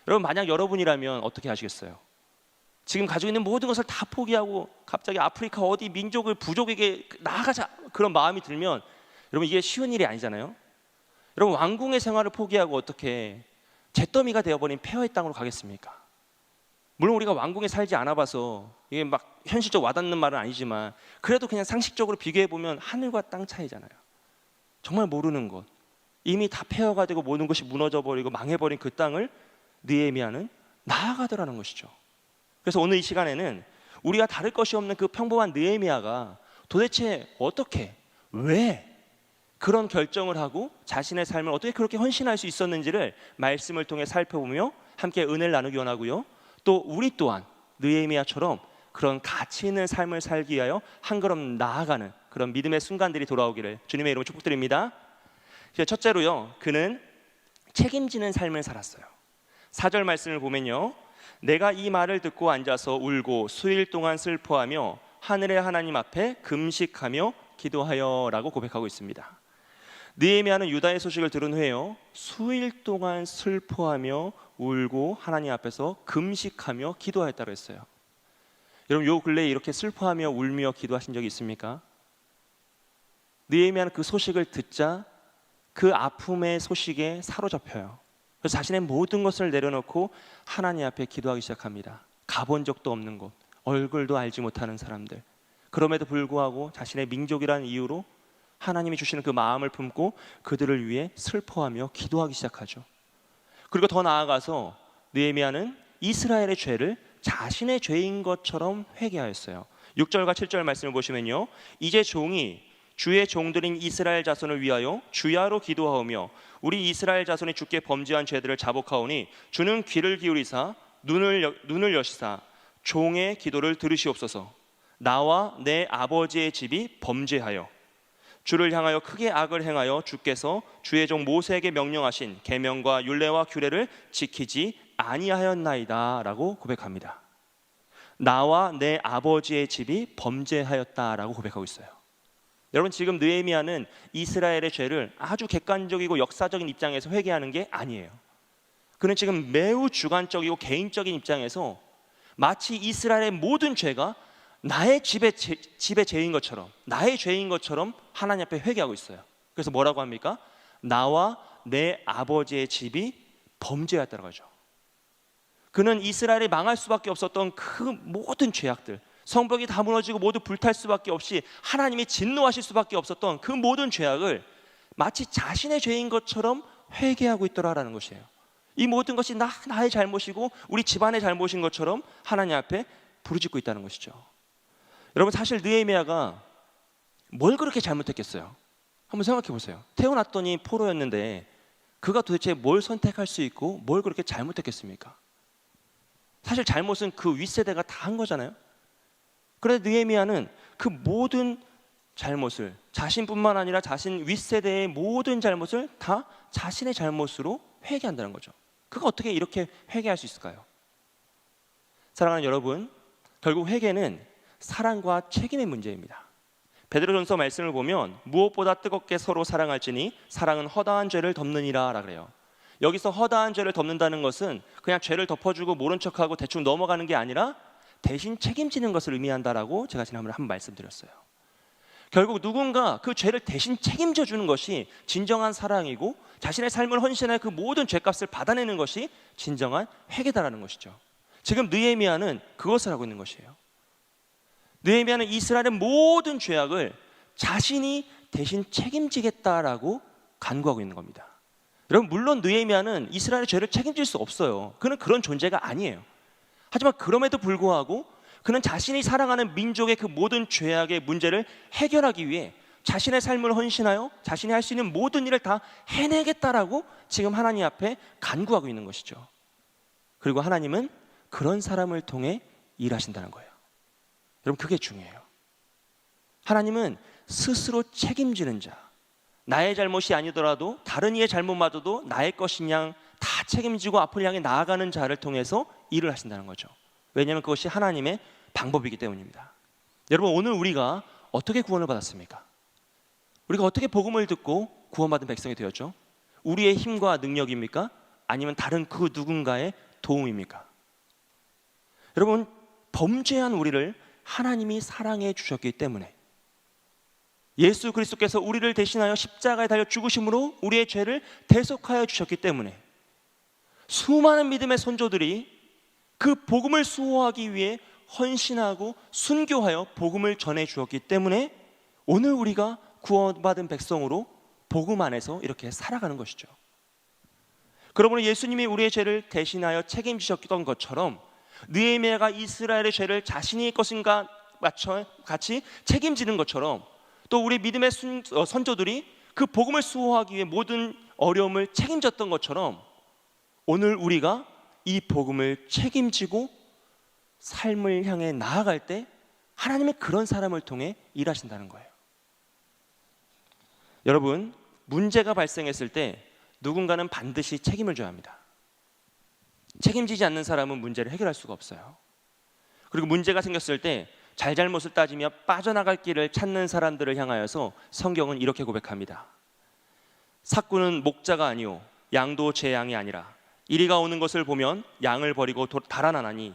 여러분, 만약 여러분이라면 어떻게 하시겠어요? 지금 가지고 있는 모든 것을 다 포기하고 갑자기 아프리카 어디 민족을 부족에게 나아가자, 그런 마음이 들면 여러분, 이게 쉬운 일이 아니잖아요. 여러분, 왕궁의 생활을 포기하고 어떻게 잿더미가 되어버린 폐허의 땅으로 가겠습니까? 물론 우리가 왕궁에 살지 않아봐서 이게 막 현실적 와닿는 말은 아니지만, 그래도 그냥 상식적으로 비교해보면 하늘과 땅 차이잖아요. 정말 모르는 것, 이미 다 폐허가 되고 모든 것이 무너져버리고 망해버린 그 땅을 느헤미야는 나아가더라는 것이죠. 그래서 오늘 이 시간에는 우리가 다를 것이 없는 그 평범한 느헤미야가 도대체 어떻게, 왜 그런 결정을 하고 자신의 삶을 어떻게 그렇게 헌신할 수 있었는지를 말씀을 통해 살펴보며 함께 은혜를 나누기 원하고요. 또 우리 또한 느헤미야처럼 그런 가치 있는 삶을 살기 위하여 한 걸음 나아가는 그런 믿음의 순간들이 돌아오기를 주님의 이름으로 축복드립니다. 첫째로요, 그는 책임지는 삶을 살았어요. 4절 말씀을 보면요, 내가 이 말을 듣고 앉아서 울고 수일 동안 슬퍼하며 하늘의 하나님 앞에 금식하며 기도하여 라고 고백하고 있습니다. 느헤미야는 유다의 소식을 들은 후에요, 수일 동안 슬퍼하며 울고 하나님 앞에서 금식하며 기도하였다고 했어요. 여러분, 요 근래에 이렇게 슬퍼하며 울며 기도하신 적이 있습니까? 느헤미야는 그 소식을 듣자 그 아픔의 소식에 사로잡혀요. 그래서 자신의 모든 것을 내려놓고 하나님 앞에 기도하기 시작합니다. 가본 적도 없는 곳, 얼굴도 알지 못하는 사람들, 그럼에도 불구하고 자신의 민족이라는 이유로 하나님이 주시는 그 마음을 품고 그들을 위해 슬퍼하며 기도하기 시작하죠. 그리고 더 나아가서 느헤미야는 이스라엘의 죄를 자신의 죄인 것처럼 회개하였어요. 6절과 7절 말씀을 보시면요, 이제 종이 주의 종들인 이스라엘 자손을 위하여 주야로 기도하오며 우리 이스라엘 자손이 주께 범죄한 죄들을 자복하오니 주는 귀를 기울이사 눈을 여시사 종의 기도를 들으시옵소서. 나와 내 아버지의 집이 범죄하여 주를 향하여 크게 악을 행하여 주께서 주의 종 모세에게 명령하신 계명과 율례와 규례를 지키지 아니하였나이다 라고 고백합니다. 나와 내 아버지의 집이 범죄하였다라고 고백하고 있어요. 여러분, 지금 느헤미야는 이스라엘의 죄를 아주 객관적이고 역사적인 입장에서 회개하는 게 아니에요. 그는 지금 매우 주관적이고 개인적인 입장에서 마치 이스라엘의 모든 죄가 나의 집의 죄인 것처럼, 나의 죄인 것처럼 하나님 앞에 회개하고 있어요. 그래서 뭐라고 합니까? 나와 내 아버지의 집이 범죄였다고 하죠. 그는 이스라엘이 망할 수밖에 없었던 그 모든 죄악들, 성벽이 다 무너지고 모두 불탈 수밖에 없이 하나님이 진노하실 수밖에 없었던 그 모든 죄악을 마치 자신의 죄인 것처럼 회개하고 있더라라는 것이에요. 이 모든 것이 나의 잘못이고 우리 집안의 잘못인 것처럼 하나님 앞에 부르짖고 있다는 것이죠. 여러분, 사실 느헤미야가 뭘 그렇게 잘못했겠어요? 한번 생각해 보세요. 태어났더니 포로였는데 그가 도대체 뭘 선택할 수 있고 뭘 그렇게 잘못했겠습니까? 사실 잘못은 그 윗세대가 다 한 거잖아요. 그런데 느헤미야는 그 모든 잘못을, 자신뿐만 아니라 자신 윗세대의 모든 잘못을 다 자신의 잘못으로 회개한다는 거죠. 그가 어떻게 이렇게 회개할 수 있을까요? 사랑하는 여러분, 결국 회개는 사랑과 책임의 문제입니다. 베드로전서 말씀을 보면 무엇보다 뜨겁게 서로 사랑할지니 사랑은 허다한 죄를 덮느니라 그래요. 여기서 허다한 죄를 덮는다는 것은 그냥 죄를 덮어주고 모른 척하고 대충 넘어가는 게 아니라 대신 책임지는 것을 의미한다라고 제가 지난번에 한번 말씀드렸어요. 결국 누군가 그 죄를 대신 책임져 주는 것이 진정한 사랑이고 자신의 삶을 헌신해 그 모든 죄값을 받아내는 것이 진정한 회개다라는 것이죠. 지금 느헤미야는 그것을 하고 있는 것이에요. 느헤미야는 이스라엘의 모든 죄악을 자신이 대신 책임지겠다라고 간구하고 있는 겁니다. 여러분, 물론 느헤미야는 이스라엘의 죄를 책임질 수 없어요. 그는 그런 존재가 아니에요. 하지만 그럼에도 불구하고 그는 자신이 사랑하는 민족의 그 모든 죄악의 문제를 해결하기 위해 자신의 삶을 헌신하여 자신이 할 수 있는 모든 일을 다 해내겠다라고 지금 하나님 앞에 간구하고 있는 것이죠. 그리고 하나님은 그런 사람을 통해 일하신다는 거예요. 여러분, 그게 중요해요. 하나님은 스스로 책임지는 자, 나의 잘못이 아니더라도 다른 이의 잘못마저도 나의 것인 양 다 책임지고 앞을 향해 나아가는 자를 통해서 일을 하신다는 거죠. 왜냐하면 그것이 하나님의 방법이기 때문입니다. 여러분, 오늘 우리가 어떻게 구원을 받았습니까? 우리가 어떻게 복음을 듣고 구원받은 백성이 되었죠? 우리의 힘과 능력입니까? 아니면 다른 그 누군가의 도움입니까? 여러분, 범죄한 우리를 하나님이 사랑해 주셨기 때문에, 예수 그리스도께서 우리를 대신하여 십자가에 달려 죽으심으로 우리의 죄를 대속하여 주셨기 때문에 수많은 믿음의 선조들이 그 복음을 수호하기 위해 헌신하고 순교하여 복음을 전해 주었기 때문에 오늘 우리가 구원받은 백성으로 복음 안에서 이렇게 살아가는 것이죠. 그러므로 예수님이 우리의 죄를 대신하여 책임지셨던 것처럼 느헤미야가 이스라엘의 죄를 자신의 것인가 같이 책임지는 것처럼 또 우리 믿음의 선조들이 그 복음을 수호하기 위해 모든 어려움을 책임졌던 것처럼 오늘 우리가 이 복음을 책임지고 삶을 향해 나아갈 때 하나님의 그런 사람을 통해 일하신다는 거예요. 여러분, 문제가 발생했을 때 누군가는 반드시 책임을 져야 합니다. 책임지지 않는 사람은 문제를 해결할 수가 없어요. 그리고 문제가 생겼을 때 잘잘못을 따지며 빠져나갈 길을 찾는 사람들을 향하여서 성경은 이렇게 고백합니다. 삭구는 목자가 아니오 양도 제 양이 아니라 이리가 오는 것을 보면 양을 버리고 달아나나니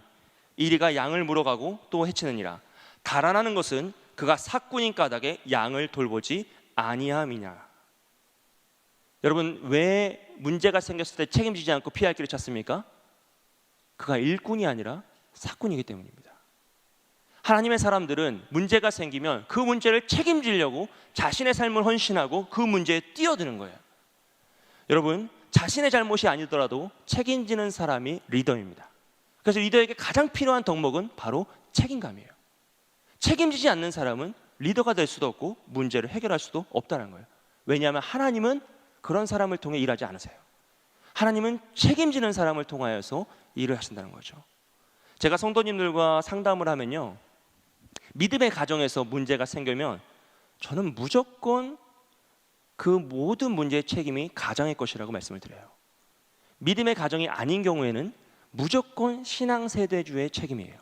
이리가 양을 물어가고 또 해치느니라. 달아나는 것은 그가 삭구인 까닭에 양을 돌보지 아니함이냐. 여러분, 왜 문제가 생겼을 때 책임지지 않고 피할 길을 찾습니까? 그가 일꾼이 아니라 삭군이기 때문입니다. 하나님의 사람들은 문제가 생기면 그 문제를 책임지려고 자신의 삶을 헌신하고 그 문제에 뛰어드는 거예요. 여러분, 자신의 잘못이 아니더라도 책임지는 사람이 리더입니다. 그래서 리더에게 가장 필요한 덕목은 바로 책임감이에요. 책임지지 않는 사람은 리더가 될 수도 없고 문제를 해결할 수도 없다는 거예요. 왜냐하면 하나님은 그런 사람을 통해 일하지 않으세요. 하나님은 책임지는 사람을 통하여서 일을 하신다는 거죠. 제가 성도님들과 상담을 하면요, 믿음의 가정에서 문제가 생기면 저는 무조건 그 모든 문제의 책임이 가정의 것이라고 말씀을 드려요. 믿음의 가정이 아닌 경우에는 무조건 신앙 세대주의 책임이에요.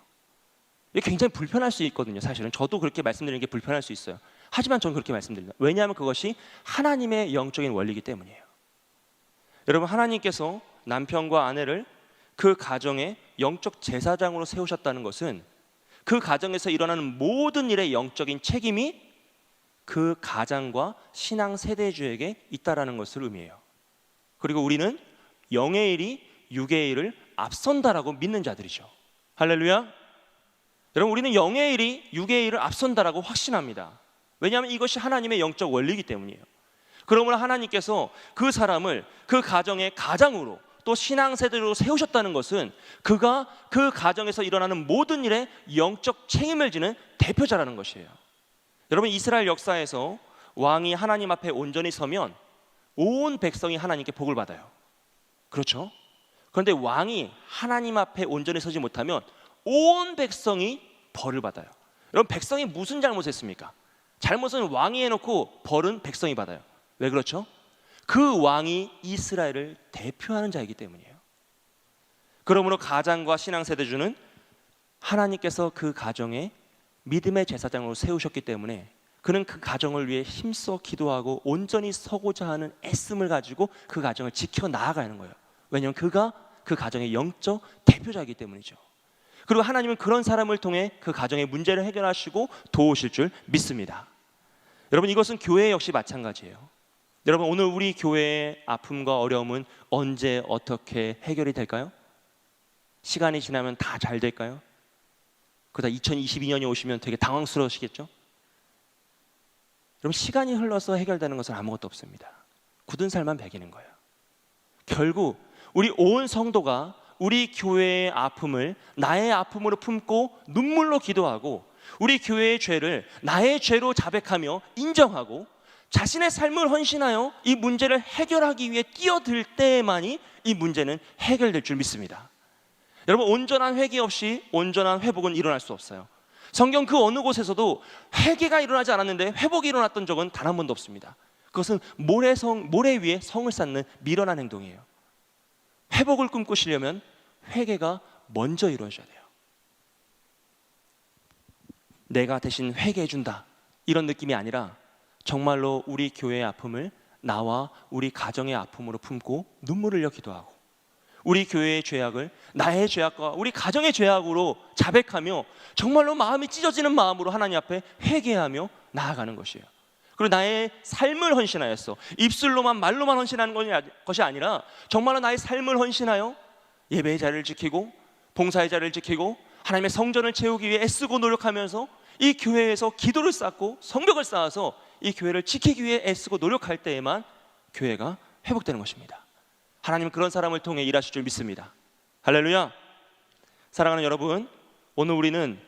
이게 굉장히 불편할 수 있거든요. 사실은 저도 그렇게 말씀드리는 게 불편할 수 있어요. 하지만 저는 그렇게 말씀드립니다. 왜냐하면 그것이 하나님의 영적인 원리이기 때문이에요. 여러분, 하나님께서 남편과 아내를 그 가정의 영적 제사장으로 세우셨다는 것은 그 가정에서 일어나는 모든 일의 영적인 책임이 그 가장과 신앙 세대주에게 있다라는 것을 의미해요. 그리고 우리는 영의 일이 육의 일을 앞선다라고 믿는 자들이죠. 할렐루야. 여러분, 우리는 영의 일이 육의 일을 앞선다라고 확신합니다. 왜냐하면 이것이 하나님의 영적 원리이기 때문이에요. 그러므로 하나님께서 그 사람을 그 가정의 가장으로 또 신앙 세대로 세우셨다는 것은 그가 그 가정에서 일어나는 모든 일에 영적 책임을 지는 대표자라는 것이에요. 여러분, 이스라엘 역사에서 왕이 하나님 앞에 온전히 서면 온 백성이 하나님께 복을 받아요. 그렇죠? 그런데 왕이 하나님 앞에 온전히 서지 못하면 온 백성이 벌을 받아요. 여러분, 백성이 무슨 잘못했습니까? 잘못은 왕이 해놓고 벌은 백성이 받아요. 왜 그렇죠? 그 왕이 이스라엘을 대표하는 자이기 때문이에요. 그러므로 가장과 신앙 세대주는 하나님께서 그 가정에 믿음의 제사장으로 세우셨기 때문에 그는 그 가정을 위해 힘써 기도하고 온전히 서고자 하는 애씀을 가지고 그 가정을 지켜 나아가는 거예요. 왜냐하면 그가 그 가정의 영적 대표자이기 때문이죠. 그리고 하나님은 그런 사람을 통해 그 가정의 문제를 해결하시고 도우실 줄 믿습니다. 여러분, 이것은 교회 역시 마찬가지예요. 여러분, 오늘 우리 교회의 아픔과 어려움은 언제 어떻게 해결이 될까요? 시간이 지나면 다 잘 될까요? 그러다 2022년이 오시면 되게 당황스러우시겠죠? 여러분, 시간이 흘러서 해결되는 것은 아무것도 없습니다. 굳은 살만 배기는 거예요. 결국 우리 온 성도가 우리 교회의 아픔을 나의 아픔으로 품고 눈물로 기도하고 우리 교회의 죄를 나의 죄로 자백하며 인정하고 자신의 삶을 헌신하여 이 문제를 해결하기 위해 뛰어들 때에만이 이 문제는 해결될 줄 믿습니다. 여러분, 온전한 회개 없이 온전한 회복은 일어날 수 없어요. 성경 그 어느 곳에서도 회개가 일어나지 않았는데 회복이 일어났던 적은 단 한 번도 없습니다. 그것은 모래 위에 성을 쌓는 미련한 행동이에요. 회복을 꿈꾸시려면 회개가 먼저 이루어져야 돼요. 내가 대신 회개해 준다, 이런 느낌이 아니라 정말로 우리 교회의 아픔을 나와 우리 가정의 아픔으로 품고 눈물을 흘려 기도하고 우리 교회의 죄악을 나의 죄악과 우리 가정의 죄악으로 자백하며 정말로 마음이 찢어지는 마음으로 하나님 앞에 회개하며 나아가는 것이에요. 그리고 나의 삶을 헌신하였어. 입술로만 말로만 헌신하는 것이 아니라 정말로 나의 삶을 헌신하여 예배의 자리를 지키고 봉사의 자리를 지키고 하나님의 성전을 채우기 위해 애쓰고 노력하면서 이 교회에서 기도를 쌓고 성벽을 쌓아서 이 교회를 지키기 위해 애쓰고 노력할 때에만 교회가 회복되는 것입니다. 하나님은 그런 사람을 통해 일하실 줄 믿습니다. 할렐루야. 사랑하는 여러분, 오늘 우리는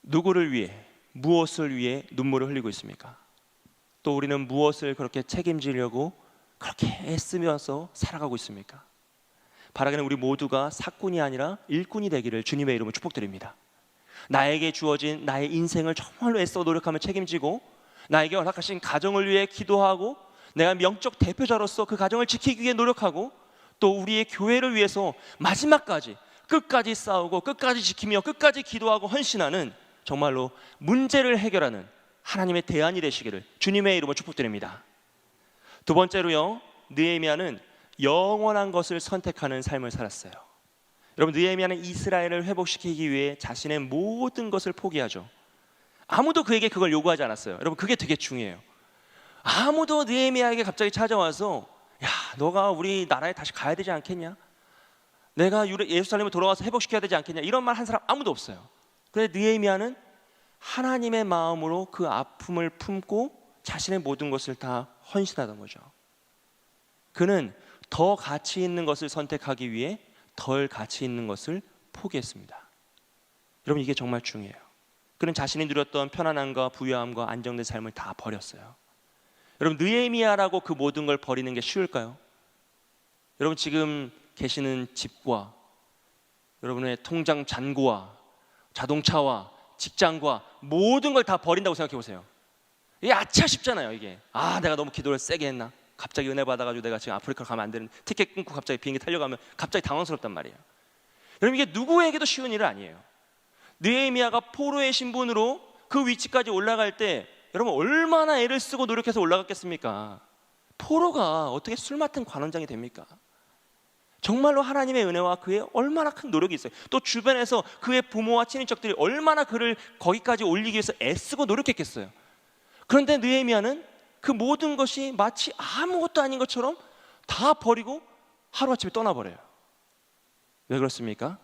누구를 위해, 무엇을 위해 눈물을 흘리고 있습니까? 또 우리는 무엇을 그렇게 책임지려고 그렇게 애쓰면서 살아가고 있습니까? 바라기는 우리 모두가 사꾼이 아니라 일꾼이 되기를 주님의 이름으로 축복드립니다. 나에게 주어진 나의 인생을 정말로 애써 노력하며 책임지고 나에게 허락하신 가정을 위해 기도하고 내가 영적 대표자로서 그 가정을 지키기 위해 노력하고 또 우리의 교회를 위해서 마지막까지 끝까지 싸우고 끝까지 지키며 끝까지 기도하고 헌신하는 정말로 문제를 해결하는 하나님의 대안이 되시기를 주님의 이름으로 축복드립니다. 두 번째로요, 느헤미야는 영원한 것을 선택하는 삶을 살았어요. 여러분, 느헤미야는 이스라엘을 회복시키기 위해 자신의 모든 것을 포기하죠. 아무도 그에게 그걸 요구하지 않았어요. 여러분, 그게 되게 중요해요. 아무도 느헤미야에게 갑자기 찾아와서 야, 너가 우리 나라에 다시 가야 되지 않겠냐? 내가 예루살렘을 돌아와서 회복시켜야 되지 않겠냐? 이런 말 한 사람 아무도 없어요. 그런데 느헤미야는 하나님의 마음으로 그 아픔을 품고 자신의 모든 것을 다 헌신하던 거죠. 그는 더 가치 있는 것을 선택하기 위해 덜 가치 있는 것을 포기했습니다. 여러분, 이게 정말 중요해요. 그는 자신이 누렸던 편안함과 부유함과 안정된 삶을 다 버렸어요. 여러분, 느헤미야라고 그 모든 걸 버리는 게 쉬울까요? 여러분, 지금 계시는 집과 여러분의 통장 잔고와 자동차와 직장과 모든 걸 다 버린다고 생각해 보세요. 이게 아차 싶잖아요. 이게 내가 너무 기도를 세게 했나? 갑자기 은혜 받아가지고 내가 지금 아프리카로 가면 안 되는, 티켓 끊고 갑자기 비행기 타려고 하면 갑자기 당황스럽단 말이에요. 여러분, 이게 누구에게도 쉬운 일은 아니에요. 느헤미야가 포로의 신분으로 그 위치까지 올라갈 때 여러분 얼마나 애를 쓰고 노력해서 올라갔겠습니까? 포로가 어떻게 술 맡은 관원장이 됩니까? 정말로 하나님의 은혜와 그의 얼마나 큰 노력이 있어요. 또 주변에서 그의 부모와 친인척들이 얼마나 그를 거기까지 올리기 위해서 애쓰고 노력했겠어요. 그런데 느헤미야는 그 모든 것이 마치 아무것도 아닌 것처럼 다 버리고 하루아침에 떠나버려요. 왜 그렇습니까?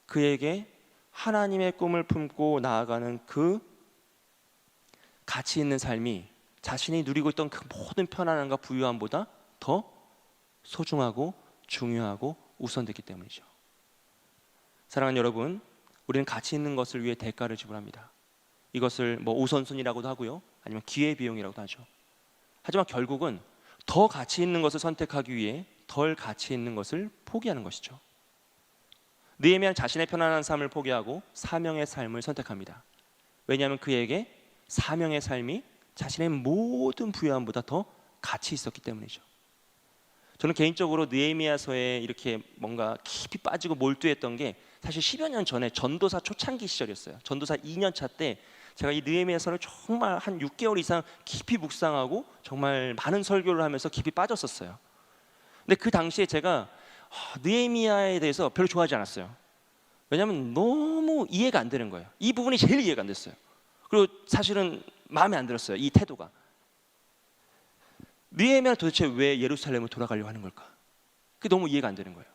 그에게 하나님의 꿈을 품고 나아가는 그 가치 있는 삶이 자신이 누리고 있던 그 모든 편안함과 부유함보다 더 소중하고 중요하고 우선됐기 때문이죠. 사랑하는 여러분, 우리는 가치 있는 것을 위해 대가를 지불합니다. 이것을 우선순위라고도 하고요, 아니면 기회비용이라고도 하죠. 하지만 결국은 더 가치 있는 것을 선택하기 위해 덜 가치 있는 것을 포기하는 것이죠. 느헤미야는 자신의 편안한 삶을 포기하고 사명의 삶을 선택합니다. 왜냐하면 그에게 사명의 삶이 자신의 모든 부유함보다 더 가치 있었기 때문이죠. 저는 개인적으로 느헤미야서에 이렇게 뭔가 깊이 빠지고 몰두했던 게 사실 10여 년 전에 전도사 초창기 시절이었어요. 전도사 2년 차 때 제가 이 느헤미야서를 정말 한 6개월 이상 깊이 묵상하고 정말 많은 설교를 하면서 깊이 빠졌었어요. 근데 그 당시에 제가 느헤미야에 대해서 별로 좋아하지 않았어요. 왜냐하면 너무 이해가 안 되는 거예요. 이 부분이 제일 이해가 안 됐어요. 그리고 사실은 마음에 안 들었어요. 이 태도가. 느헤미야는 도대체 왜 예루살렘을 돌아가려고 하는 걸까? 그게 너무 이해가 안 되는 거예요.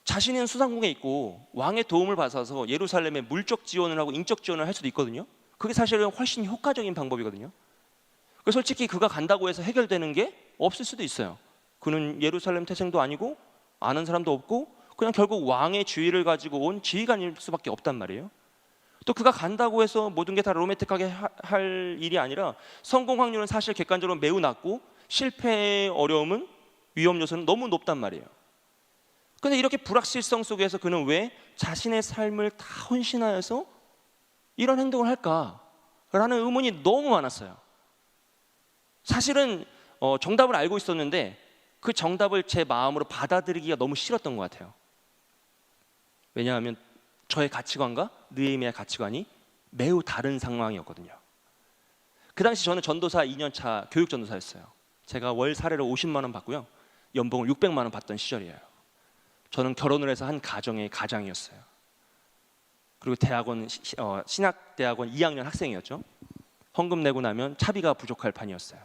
자신은 수상궁에 있고 왕의 도움을 받아서 예루살렘에 물적 지원을 하고 인적 지원을 할 수도 있거든요. 그게 사실은 훨씬 효과적인 방법이거든요. 솔직히 그가 간다고 해서 해결되는 게 없을 수도 있어요. 그는 예루살렘 태생도 아니고 아는 사람도 없고 그냥 결국 왕의 지위를 가지고 온 지휘관일 수밖에 없단 말이에요. 또 그가 간다고 해서 모든 게 다 로맨틱하게 할 일이 아니라 성공 확률은 사실 객관적으로 매우 낮고 실패의 어려움은 위험 요소는 너무 높단 말이에요. 근데 이렇게 불확실성 속에서 그는 왜 자신의 삶을 다 헌신하여서 이런 행동을 할까라는 의문이 너무 많았어요. 사실은 정답을 알고 있었는데 그 정답을 제 마음으로 받아들이기가 너무 싫었던 것 같아요. 왜냐하면 저의 가치관과 느헤미야의 가치관이 매우 다른 상황이었거든요. 그 당시 저는 전도사 2년차 교육 전도사였어요. 제가 월 사례로 50만 원 받고요. 연봉을 600만 원 받던 시절이에요. 저는 결혼을 해서 한 가정의 가장이었어요. 그리고 대학원 신학대학원 2학년 학생이었죠. 헌금 내고 나면 차비가 부족할 판이었어요.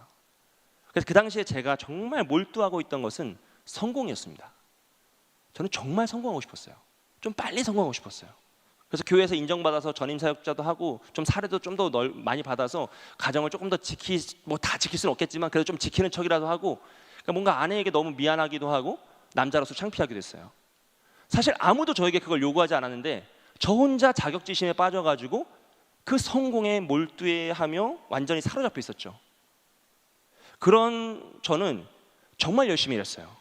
그래서 그 당시에 제가 정말 몰두하고 있던 것은 성공이었습니다. 저는 정말 성공하고 싶었어요. 좀 빨리 성공하고 싶었어요. 그래서 교회에서 인정받아서 전임 사역자도 하고 좀 사례도 좀 더 많이 받아서 가정을 조금 더 다 지킬 수는 없겠지만 그래도 좀 지키는 척이라도 하고, 그러니까 뭔가 아내에게 너무 미안하기도 하고 남자로서 창피하기도 했어요. 사실 아무도 저에게 그걸 요구하지 않았는데 저 혼자 자격지심에 빠져가지고 그 성공에 몰두하며 완전히 사로잡혀 있었죠. 그런 저는 정말 열심히 일했어요.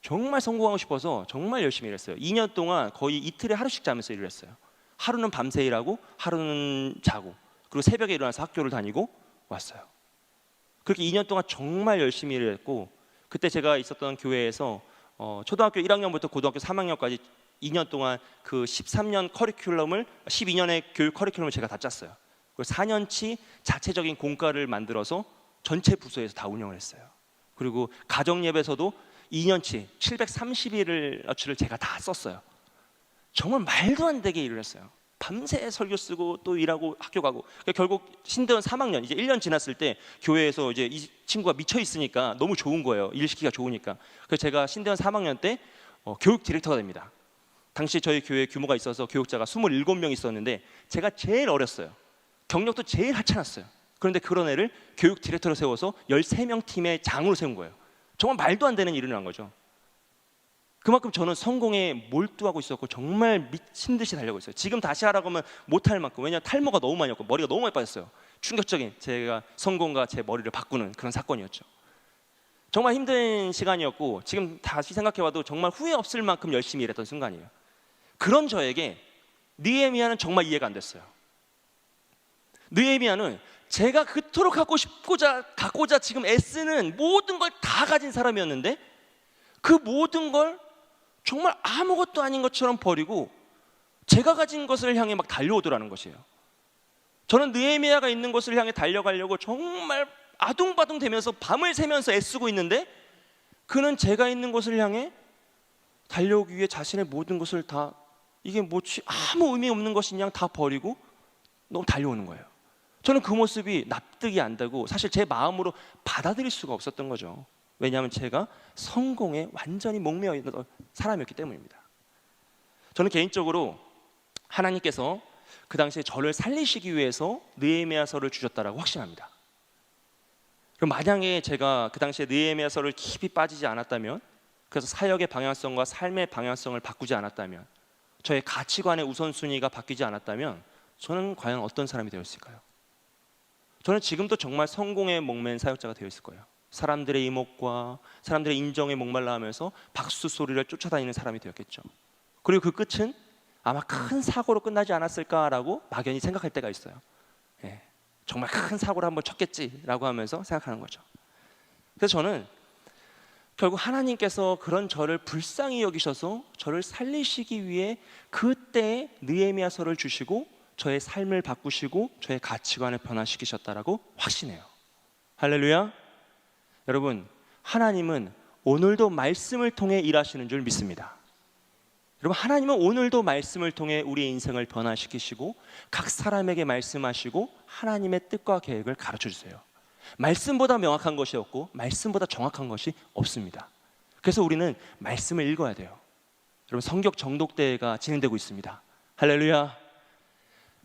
정말 성공하고 싶어서 정말 열심히 일했어요. 2년 동안 거의 이틀에 하루씩 자면서 일을 했어요. 하루는 밤새 일하고 하루는 자고, 그리고 새벽에 일어나서 학교를 다니고 왔어요. 그렇게 2년 동안 정말 열심히 일을 했고, 그때 제가 있었던 교회에서 초등학교 1학년부터 고등학교 3학년까지 2년 동안 그 13년 커리큘럼을 12년의 교육 커리큘럼을 제가 다 짰어요. 그리고 4년치 자체적인 공과를 만들어서 전체 부서에서 다 운영을 했어요. 그리고 가정 예배에서도 2년치 730일을 제가 다 썼어요. 정말 말도 안 되게 일을 했어요. 밤새 설교 쓰고 또 일하고 학교 가고. 결국 신대원 3학년 이제 1년 지났을 때 교회에서 이제 이 친구가 미쳐 있으니까 너무 좋은 거예요. 일 시키기가 좋으니까. 그래서 제가 신대원 3학년 때 교육 디렉터가 됩니다. 당시 저희 교회 규모가 있어서 교육자가 27명 있었는데 제가 제일 어렸어요. 경력도 제일 하찮았어요. 그런데 그런 애를 교육 디렉터로 세워서 13명 팀의 장으로 세운 거예요. 정말 말도 안 되는 일을 한 거죠. 그만큼 저는 성공에 몰두하고 있었고 정말 미친 듯이 달려고 있어요. 지금 다시 하라고 하면 못할 만큼, 왜냐하면 탈모가 너무 많이 었고 머리가 너무 많이 빠졌어요. 충격적인 제가 성공과 제 머리를 바꾸는 그런 사건이었죠. 정말 힘든 시간이었고 지금 다시 생각해봐도 정말 후회 없을 만큼 열심히 일했던 순간이에요. 그런 저에게 느헤미야는 정말 이해가 안 됐어요. 느헤미야는 제가 그토록 갖고자 지금 애쓰는 모든 걸 다 가진 사람이었는데 그 모든 걸 정말 아무것도 아닌 것처럼 버리고 제가 가진 것을 향해 막 달려오더라는 것이에요. 저는 느헤미야가 있는 곳을 향해 달려가려고 정말 아둥바둥 되면서 밤을 새면서 애쓰고 있는데 그는 제가 있는 곳을 향해 달려오기 위해 자신의 모든 것을 다, 이게 아무 의미 없는 것인 양 다 버리고 너무 달려오는 거예요. 저는 그 모습이 납득이 안 되고 사실 제 마음으로 받아들일 수가 없었던 거죠. 왜냐하면 제가 성공에 완전히 목매어 있는 사람이었기 때문입니다. 저는 개인적으로 하나님께서 그 당시에 저를 살리시기 위해서 느헤미야서를 주셨다라고 확신합니다. 그럼 만약에 제가 그 당시에 느헤미야서를 깊이 빠지지 않았다면, 그래서 사역의 방향성과 삶의 방향성을 바꾸지 않았다면, 저의 가치관의 우선순위가 바뀌지 않았다면 저는 과연 어떤 사람이 되었을까요? 저는 지금도 정말 성공에 목맨 사역자가 되어 있을 거예요. 사람들의 이목과 사람들의 인정에 목말라 하면서 박수 소리를 쫓아다니는 사람이 되었겠죠. 그리고 그 끝은 아마 큰 사고로 끝나지 않았을까라고 막연히 생각할 때가 있어요. 정말 큰 사고를 한번 쳤겠지라고 하면서 생각하는 거죠. 그래서 저는 결국 하나님께서 그런 저를 불쌍히 여기셔서 저를 살리시기 위해 그때 느헤미야서를 주시고 저의 삶을 바꾸시고 저의 가치관을 변화시키셨다라고 확신해요. 할렐루야. 여러분, 하나님은 오늘도 말씀을 통해 일하시는 줄 믿습니다. 여러분, 하나님은 오늘도 말씀을 통해 우리의 인생을 변화시키시고 각 사람에게 말씀하시고 하나님의 뜻과 계획을 가르쳐 주세요. 말씀보다 명확한 것이 없고 말씀보다 정확한 것이 없습니다. 그래서 우리는 말씀을 읽어야 돼요. 여러분, 성격 정독대회가 진행되고 있습니다. 할렐루야.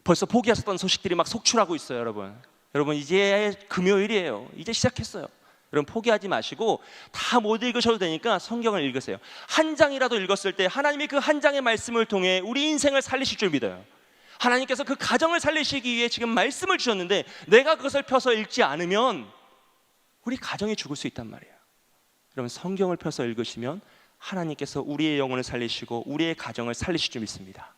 벌써 포기하셨던 소식들이 막 속출하고 있어요. 여러분 이제 금요일이에요. 이제 시작했어요. 여러분, 포기하지 마시고 다 못 읽으셔도 되니까 성경을 읽으세요. 한 장이라도 읽었을 때 하나님이 그 한 장의 말씀을 통해 우리 인생을 살리실 줄 믿어요. 하나님께서 그 가정을 살리시기 위해 지금 말씀을 주셨는데 내가 그것을 펴서 읽지 않으면 우리 가정이 죽을 수 있단 말이에요. 여러분, 성경을 펴서 읽으시면 하나님께서 우리의 영혼을 살리시고 우리의 가정을 살리실 줄 믿습니다.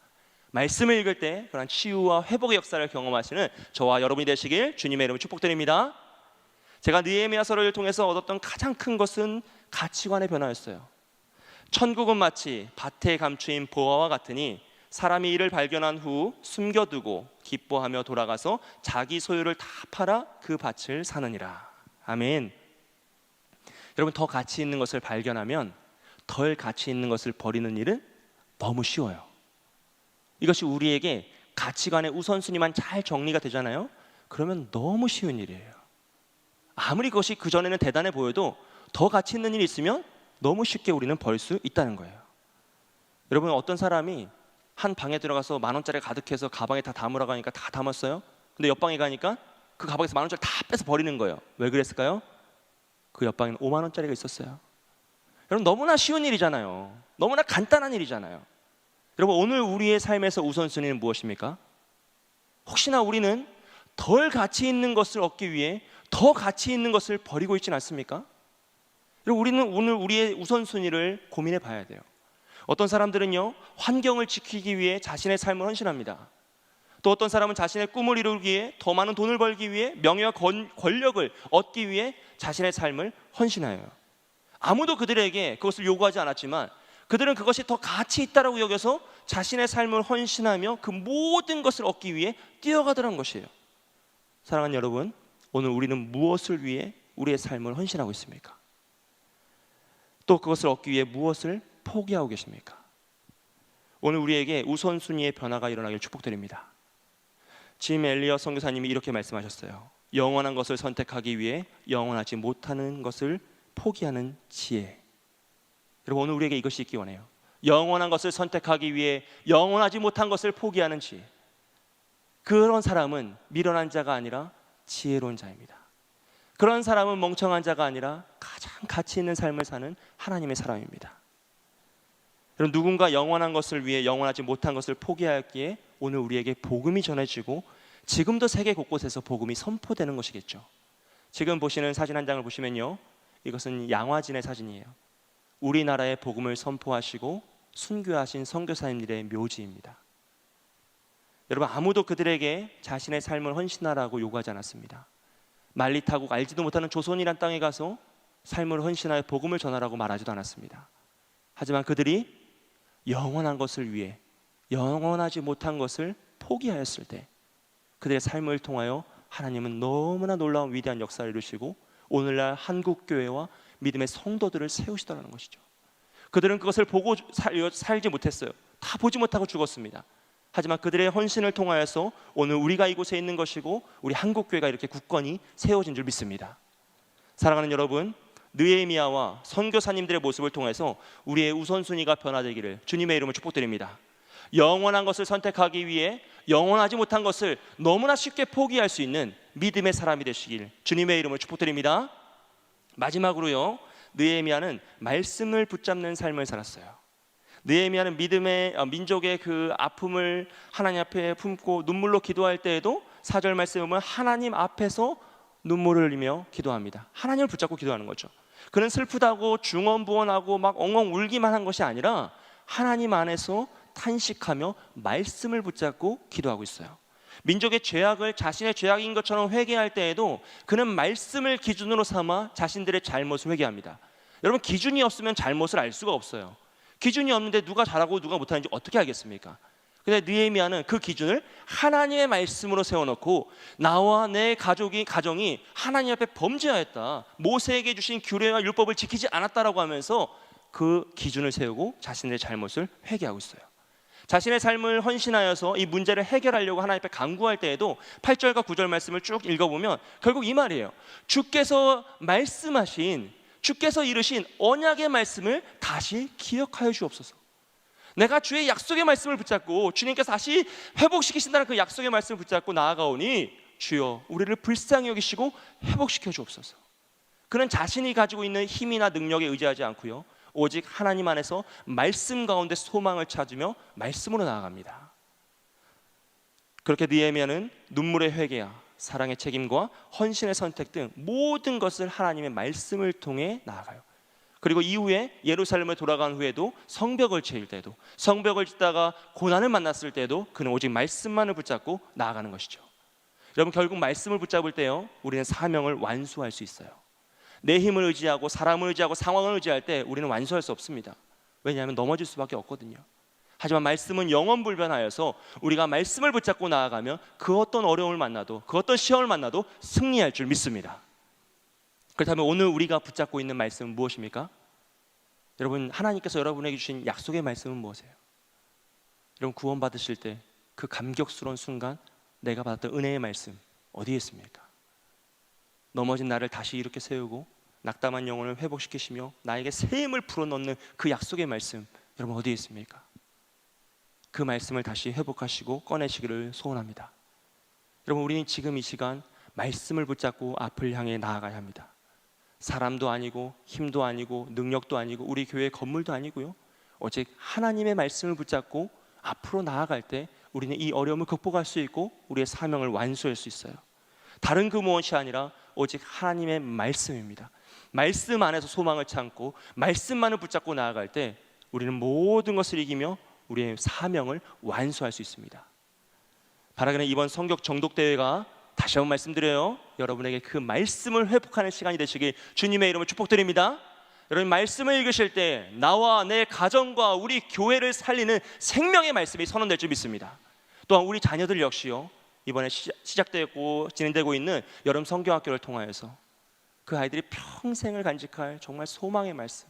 말씀을 읽을 때 그런 치유와 회복의 역사를 경험하시는 저와 여러분이 되시길 주님의 이름으로 축복드립니다. 제가 느헤미야서를 통해서 얻었던 가장 큰 것은 가치관의 변화였어요. 천국은 마치 밭에 감추인 보화와 같으니 사람이 이를 발견한 후 숨겨두고 기뻐하며 돌아가서 자기 소유를 다 팔아 그 밭을 사느니라. 아멘. 여러분, 더 가치 있는 것을 발견하면 덜 가치 있는 것을 버리는 일은 너무 쉬워요. 이것이 우리에게 가치관의 우선순위만 잘 정리가 되잖아요. 그러면 너무 쉬운 일이에요. 아무리 그것이 그전에는 대단해 보여도 더 가치 있는 일이 있으면 너무 쉽게 우리는 버릴 수 있다는 거예요. 여러분, 어떤 사람이 한 방에 들어가서 10,000원짜리 가득해서 가방에 다 담으라고 하니까 다 담았어요. 근데 옆방에 가니까 그 가방에서 10,000원짜리 다 빼서 버리는 거예요. 왜 그랬을까요? 그 옆방에는 50,000원짜리가 있었어요. 여러분, 너무나 쉬운 일이잖아요. 너무나 간단한 일이잖아요. 여러분, 오늘 우리의 삶에서 우선순위는 무엇입니까? 혹시나 우리는 덜 가치 있는 것을 얻기 위해 더 가치 있는 것을 버리고 있지는 않습니까? 여러분, 우리는 오늘 우리의 우선순위를 고민해 봐야 돼요. 어떤 사람들은요, 환경을 지키기 위해 자신의 삶을 헌신합니다. 또 어떤 사람은 자신의 꿈을 이루기 위해 더 많은 돈을 벌기 위해 명예와 권력을 얻기 위해 자신의 삶을 헌신해요. 아무도 그들에게 그것을 요구하지 않았지만 그들은 그것이 더 가치 있다라고 여겨서 자신의 삶을 헌신하며 그 모든 것을 얻기 위해 뛰어가더라는 것이에요. 사랑하는 여러분, 오늘 우리는 무엇을 위해 우리의 삶을 헌신하고 있습니까? 또 그것을 얻기 위해 무엇을 포기하고 계십니까? 오늘 우리에게 우선순위의 변화가 일어나길 축복드립니다. 짐 엘리엇 선교사님이 이렇게 말씀하셨어요. 영원한 것을 선택하기 위해 영원하지 못하는 것을 포기하는 지혜. 여러분, 오늘 우리에게 이것이 있기 원해요. 영원한 것을 선택하기 위해 영원하지 못한 것을 포기하는 지혜. 그런 사람은 미련한 자가 아니라 지혜로운 자입니다. 그런 사람은 멍청한 자가 아니라 가장 가치 있는 삶을 사는 하나님의 사람입니다. 여러분, 누군가 영원한 것을 위해 영원하지 못한 것을 포기하였기에 오늘 우리에게 복음이 전해지고 지금도 세계 곳곳에서 복음이 선포되는 것이겠죠. 지금 보시는 사진 한 장을 보시면요, 이것은 양화진의 사진이에요. 우리나라의 복음을 선포하시고 순교하신 선교사님들의 묘지입니다. 여러분, 아무도 그들에게 자신의 삶을 헌신하라고 요구하지 않았습니다. 말리 타고 알지도 못하는 조선이란 땅에 가서 삶을 헌신하여 복음을 전하라고 말하지도 않았습니다. 하지만 그들이 영원한 것을 위해 영원하지 못한 것을 포기하였을 때 그들의 삶을 통하여 하나님은 너무나 놀라운 위대한 역사를 이루시고 오늘날 한국교회와 믿음의 성도들을 세우시더라는 것이죠. 그들은 그것을 보고 살지 못했어요. 다 보지 못하고 죽었습니다. 하지만 그들의 헌신을 통하여서 오늘 우리가 이곳에 있는 것이고 우리 한국교회가 이렇게 굳건히 세워진 줄 믿습니다. 사랑하는 여러분, 느헤미야와 선교사님들의 모습을 통해서 우리의 우선순위가 변화되기를 주님의 이름으로 축복드립니다. 영원한 것을 선택하기 위해 영원하지 못한 것을 너무나 쉽게 포기할 수 있는 믿음의 사람이 되시길 주님의 이름으로 축복드립니다. 마지막으로요, 느헤미야는 말씀을 붙잡는 삶을 살았어요. 느헤미야는 믿음의 민족의 그 아픔을 하나님 앞에 품고 눈물로 기도할 때에도 4절 말씀에 보면 하나님 앞에서 눈물을 흘리며 기도합니다. 하나님을 붙잡고 기도하는 거죠. 그는 슬프다고 중언부언하고 막 엉엉 울기만 한 것이 아니라 하나님 안에서 탄식하며 말씀을 붙잡고 기도하고 있어요. 민족의 죄악을 자신의 죄악인 것처럼 회개할 때에도 그는 말씀을 기준으로 삼아 자신들의 잘못을 회개합니다. 여러분, 기준이 없으면 잘못을 알 수가 없어요. 기준이 없는데 누가 잘하고 누가 못하는지 어떻게 알겠습니까? 근데 느헤미야는 그 기준을 하나님의 말씀으로 세워놓고 나와 내 가정이 하나님 앞에 범죄하였다, 모세에게 주신 규례와 율법을 지키지 않았다라고 하면서 그 기준을 세우고 자신의 잘못을 회개하고 있어요. 자신의 삶을 헌신하여서 이 문제를 해결하려고 하나님 앞에 간구할 때에도 8절과 9절 말씀을 쭉 읽어보면 결국 이 말이에요. 주께서 말씀하신, 주께서 이르신 언약의 말씀을 다시 기억하여 주옵소서. 내가 주의 약속의 말씀을 붙잡고 주님께서 다시 회복시키신다는 그 약속의 말씀을 붙잡고 나아가오니 주여 우리를 불쌍히 여기시고 회복시켜 주옵소서. 그는 자신이 가지고 있는 힘이나 능력에 의지하지 않고요, 오직 하나님 안에서 말씀 가운데 소망을 찾으며 말씀으로 나아갑니다. 그렇게 느헤미야는 눈물의 회개야, 사랑의 책임과 헌신의 선택 등 모든 것을 하나님의 말씀을 통해 나아가요. 그리고 이후에 예루살렘을 돌아간 후에도 성벽을 지을 때도, 성벽을 짓다가 고난을 만났을 때도 그는 오직 말씀만을 붙잡고 나아가는 것이죠. 여러분, 결국 말씀을 붙잡을 때요, 우리는 사명을 완수할 수 있어요. 내 힘을 의지하고 사람을 의지하고 상황을 의지할 때 우리는 완수할 수 없습니다. 왜냐하면 넘어질 수밖에 없거든요. 하지만 말씀은 영원불변하여서 우리가 말씀을 붙잡고 나아가면 그 어떤 어려움을 만나도, 그 어떤 시험을 만나도 승리할 줄 믿습니다. 그렇다면 오늘 우리가 붙잡고 있는 말씀은 무엇입니까? 여러분, 하나님께서 여러분에게 주신 약속의 말씀은 무엇이에요? 여러분, 구원 받으실 때 그 감격스러운 순간 내가 받았던 은혜의 말씀 어디에 있습니까? 넘어진 나를 다시 이렇게 세우고 낙담한 영혼을 회복시키시며 나에게 새 힘을 불어넣는 그 약속의 말씀, 여러분 어디에 있습니까? 그 말씀을 다시 회복하시고 꺼내시기를 소원합니다. 여러분, 우리는 지금 이 시간 말씀을 붙잡고 앞을 향해 나아가야 합니다. 사람도 아니고 힘도 아니고 능력도 아니고 우리 교회 건물도 아니고요, 오직 하나님의 말씀을 붙잡고 앞으로 나아갈 때 우리는 이 어려움을 극복할 수 있고 우리의 사명을 완수할 수 있어요. 다른 그 무엇이 아니라 오직 하나님의 말씀입니다. 말씀 안에서 소망을 찾고 말씀만을 붙잡고 나아갈 때 우리는 모든 것을 이기며 우리의 사명을 완수할 수 있습니다. 바라기는 이번 성격 정독 대회가, 다시 한번 말씀드려요, 여러분에게 그 말씀을 회복하는 시간이 되시길 주님의 이름으로 축복드립니다. 여러분, 말씀을 읽으실 때 나와 내 가정과 우리 교회를 살리는 생명의 말씀이 선언될 줄 믿습니다. 또한 우리 자녀들 역시요, 이번에 시작되고 진행되고 있는 여름 성경학교를 통하여서 그 아이들이 평생을 간직할 정말 소망의 말씀,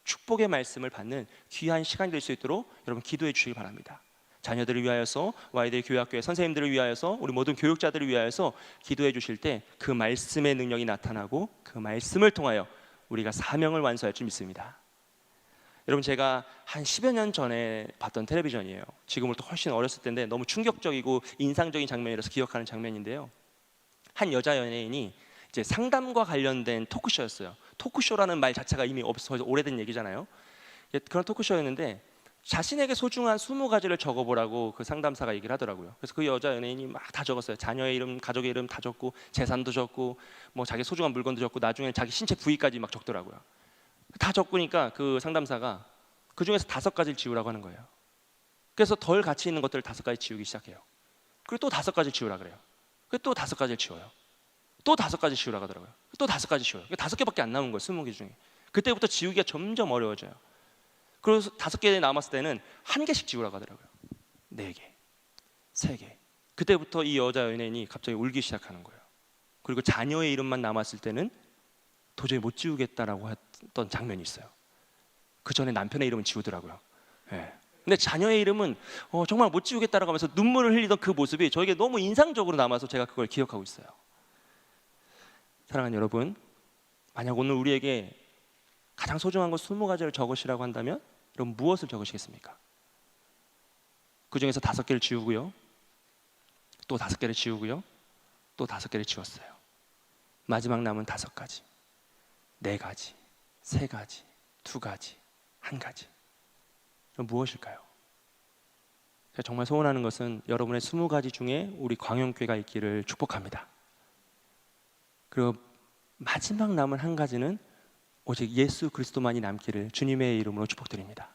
축복의 말씀을 받는 귀한 시간이 될 수 있도록 여러분 기도해 주시기 바랍니다. 자녀들을 위하여서, 아이들 교회학교의 선생님들을 위하여서, 우리 모든 교육자들을 위하여서 기도해 주실 때 그 말씀의 능력이 나타나고 그 말씀을 통하여 우리가 사명을 완수할 줄 믿습니다. 여러분, 제가 한 10여 년 전에 봤던 텔레비전이에요. 지금으로부터 훨씬 어렸을 때인데 너무 충격적이고 인상적인 장면이라서 기억하는 장면인데요, 한 여자 연예인이 이제 상담과 관련된 토크쇼였어요. 토크쇼라는 말 자체가 이미 없어 오래된 얘기잖아요. 그런 토크쇼였는데 자신에게 소중한 20가지를 적어보라고 그 상담사가 얘기를 하더라고요. 그래서 그 여자 연예인이 막 다 적었어요. 자녀의 이름, 가족의 이름 다 적고 재산도 적고 뭐 자기 소중한 물건도 적고 나중에 자기 신체 부위까지 막 적더라고요. 다 적으니까 그 상담사가 그 중에서 5가지를 지우라고 하는 거예요. 그래서 덜 가치 있는 것들을 5가지 지우기 시작해요. 그리고 또 5가지 지우라 그래요. 그리고 또 5가지를 지워요. 또 5가지 지우라고 하더라고요. 또 5가지 지워요. 5개밖에 안 남은 거예요, 20개 중에. 그때부터 지우기가 점점 어려워져요. 그래서 5개 남았을 때는 1개씩 지우라고 하더라고요. 4개, 3개. 그때부터 이 여자 연예인이 갑자기 울기 시작하는 거예요. 그리고 자녀의 이름만 남았을 때는 도저히 못 지우겠다라고 했던 장면이 있어요. 그 전에 남편의 이름은 지우더라고요. 네. 근데 자녀의 이름은 정말 못 지우겠다라고 하면서 눈물을 흘리던 그 모습이 저에게 너무 인상적으로 남아서 제가 그걸 기억하고 있어요. 사랑하는 여러분, 만약 오늘 우리에게 가장 소중한 것 20가지를 적으시라고 한다면 여러분 무엇을 적으시겠습니까? 그 중에서 5개를 지우고요, 또 5개를 지우고요, 또 5개를 지웠어요. 마지막 남은 5가지, 4가지, 3가지, 2가지, 1가지. 무엇일까요? 제가 정말 소원하는 것은 여러분의 20가지 중에 우리 광영교회가 있기를 축복합니다. 그리고 마지막 남은 1가지는 오직 예수 그리스도만이 남기를 주님의 이름으로 축복드립니다.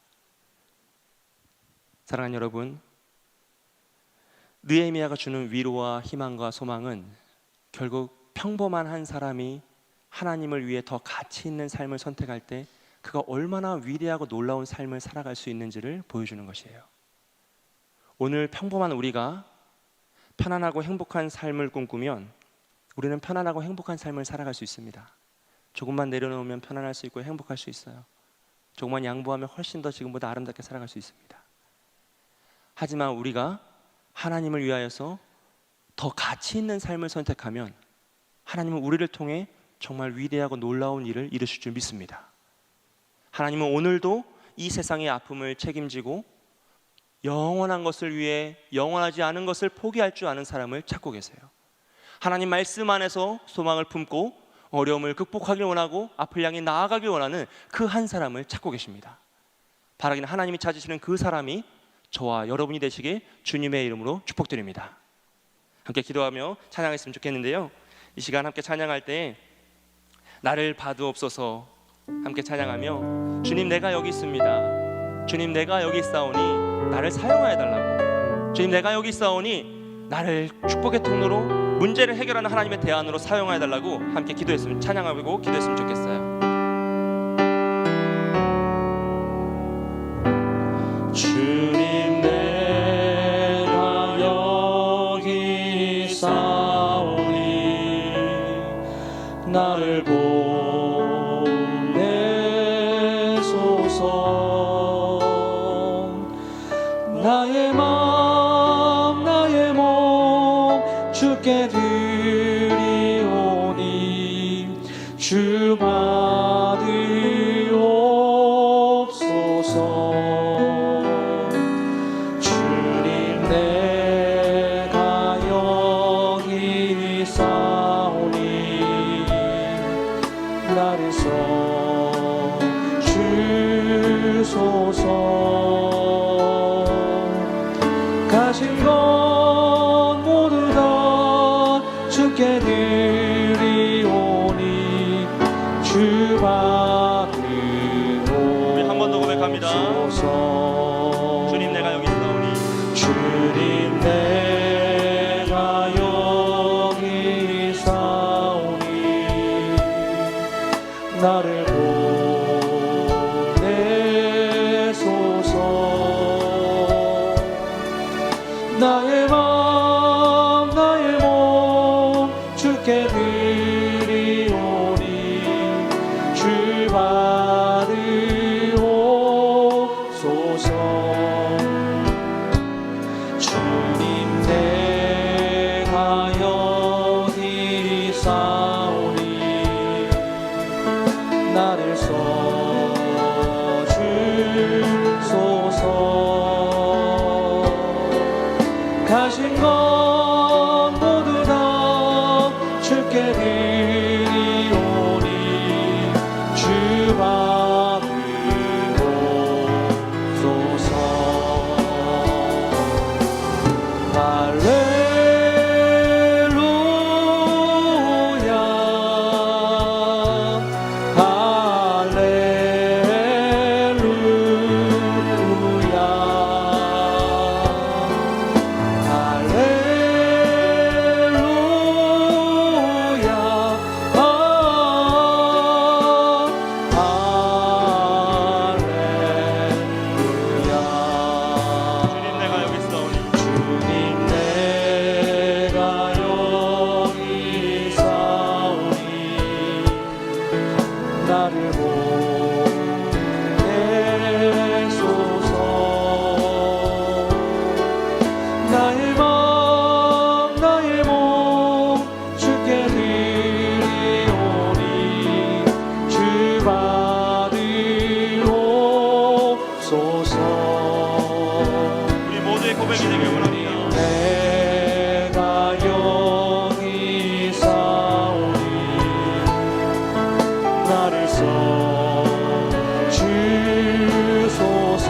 사랑하는 여러분, 느헤미야가 주는 위로와 희망과 소망은 결국 평범한 한 사람이 하나님을 위해 더 가치 있는 삶을 선택할 때 그가 얼마나 위대하고 놀라운 삶을 살아갈 수 있는지를 보여주는 것이에요. 오늘 평범한 우리가 편안하고 행복한 삶을 꿈꾸면 우리는 편안하고 행복한 삶을 살아갈 수 있습니다. 조금만 내려놓으면 편안할 수 있고 행복할 수 있어요. 조금만 양보하면 훨씬 더 지금보다 아름답게 살아갈 수 있습니다. 하지만 우리가 하나님을 위하여서 더 가치 있는 삶을 선택하면 하나님은 우리를 통해 정말 위대하고 놀라운 일을 이루실 줄 믿습니다. 하나님은 오늘도 이 세상의 아픔을 책임지고 영원한 것을 위해 영원하지 않은 것을 포기할 줄 아는 사람을 찾고 계세요. 하나님 말씀 안에서 소망을 품고 어려움을 극복하길 원하고 앞을 향해 나아가길 원하는 그 한 사람을 찾고 계십니다. 바라기는 하나님이 찾으시는 그 사람이 저와 여러분이 되시길 주님의 이름으로 축복드립니다. 함께 기도하며 찬양했으면 좋겠는데요, 이 시간 함께 찬양할 때 나를 봐두옵소서 함께 찬양하며 주님 내가 여기 있습니다. 주님 내가 여기 있사오니 나를 사용하여 달라고. 주님 내가 여기 있사오니 나를 축복의 통로로 문제를 해결하는 하나님의 대안으로 사용하여 달라고 함께 기도했으면 찬양하고 기도했으면 좋겠어요. 주님 내가 여기 있사오니 나를 보내소서. 나의 마음 나의 몸 주께 드리오니 주 받으옵소서. 주님 내가 여기 있사오니 나를 써주소서. 가진 것 모두 다 주께 드리오니 주 우리 한 번 더 고백합니다. 받으옵소서. 주님 내가 여기 있사오니 주님 내가 여기 있사오니 나를 보내소서. 나의 마음 나의 몸 주께 드리오니 주 받으옵소서. 주님 내가 여기 있사오니 나를 써주소서. 가진 것 모두 다 주께 드리오니 주 받으옵소서. 할렐루야 할렐루야 주님 내가 여기 있사오니 주님 내가 여기 있사오니 나를 보내소서. 나의 마음 나의 몸 주께 드리오니 주 받으옵소서. 우리 모두의 고백이 되길 원합니다. 내가 여기 있사오니 나를 써주소서.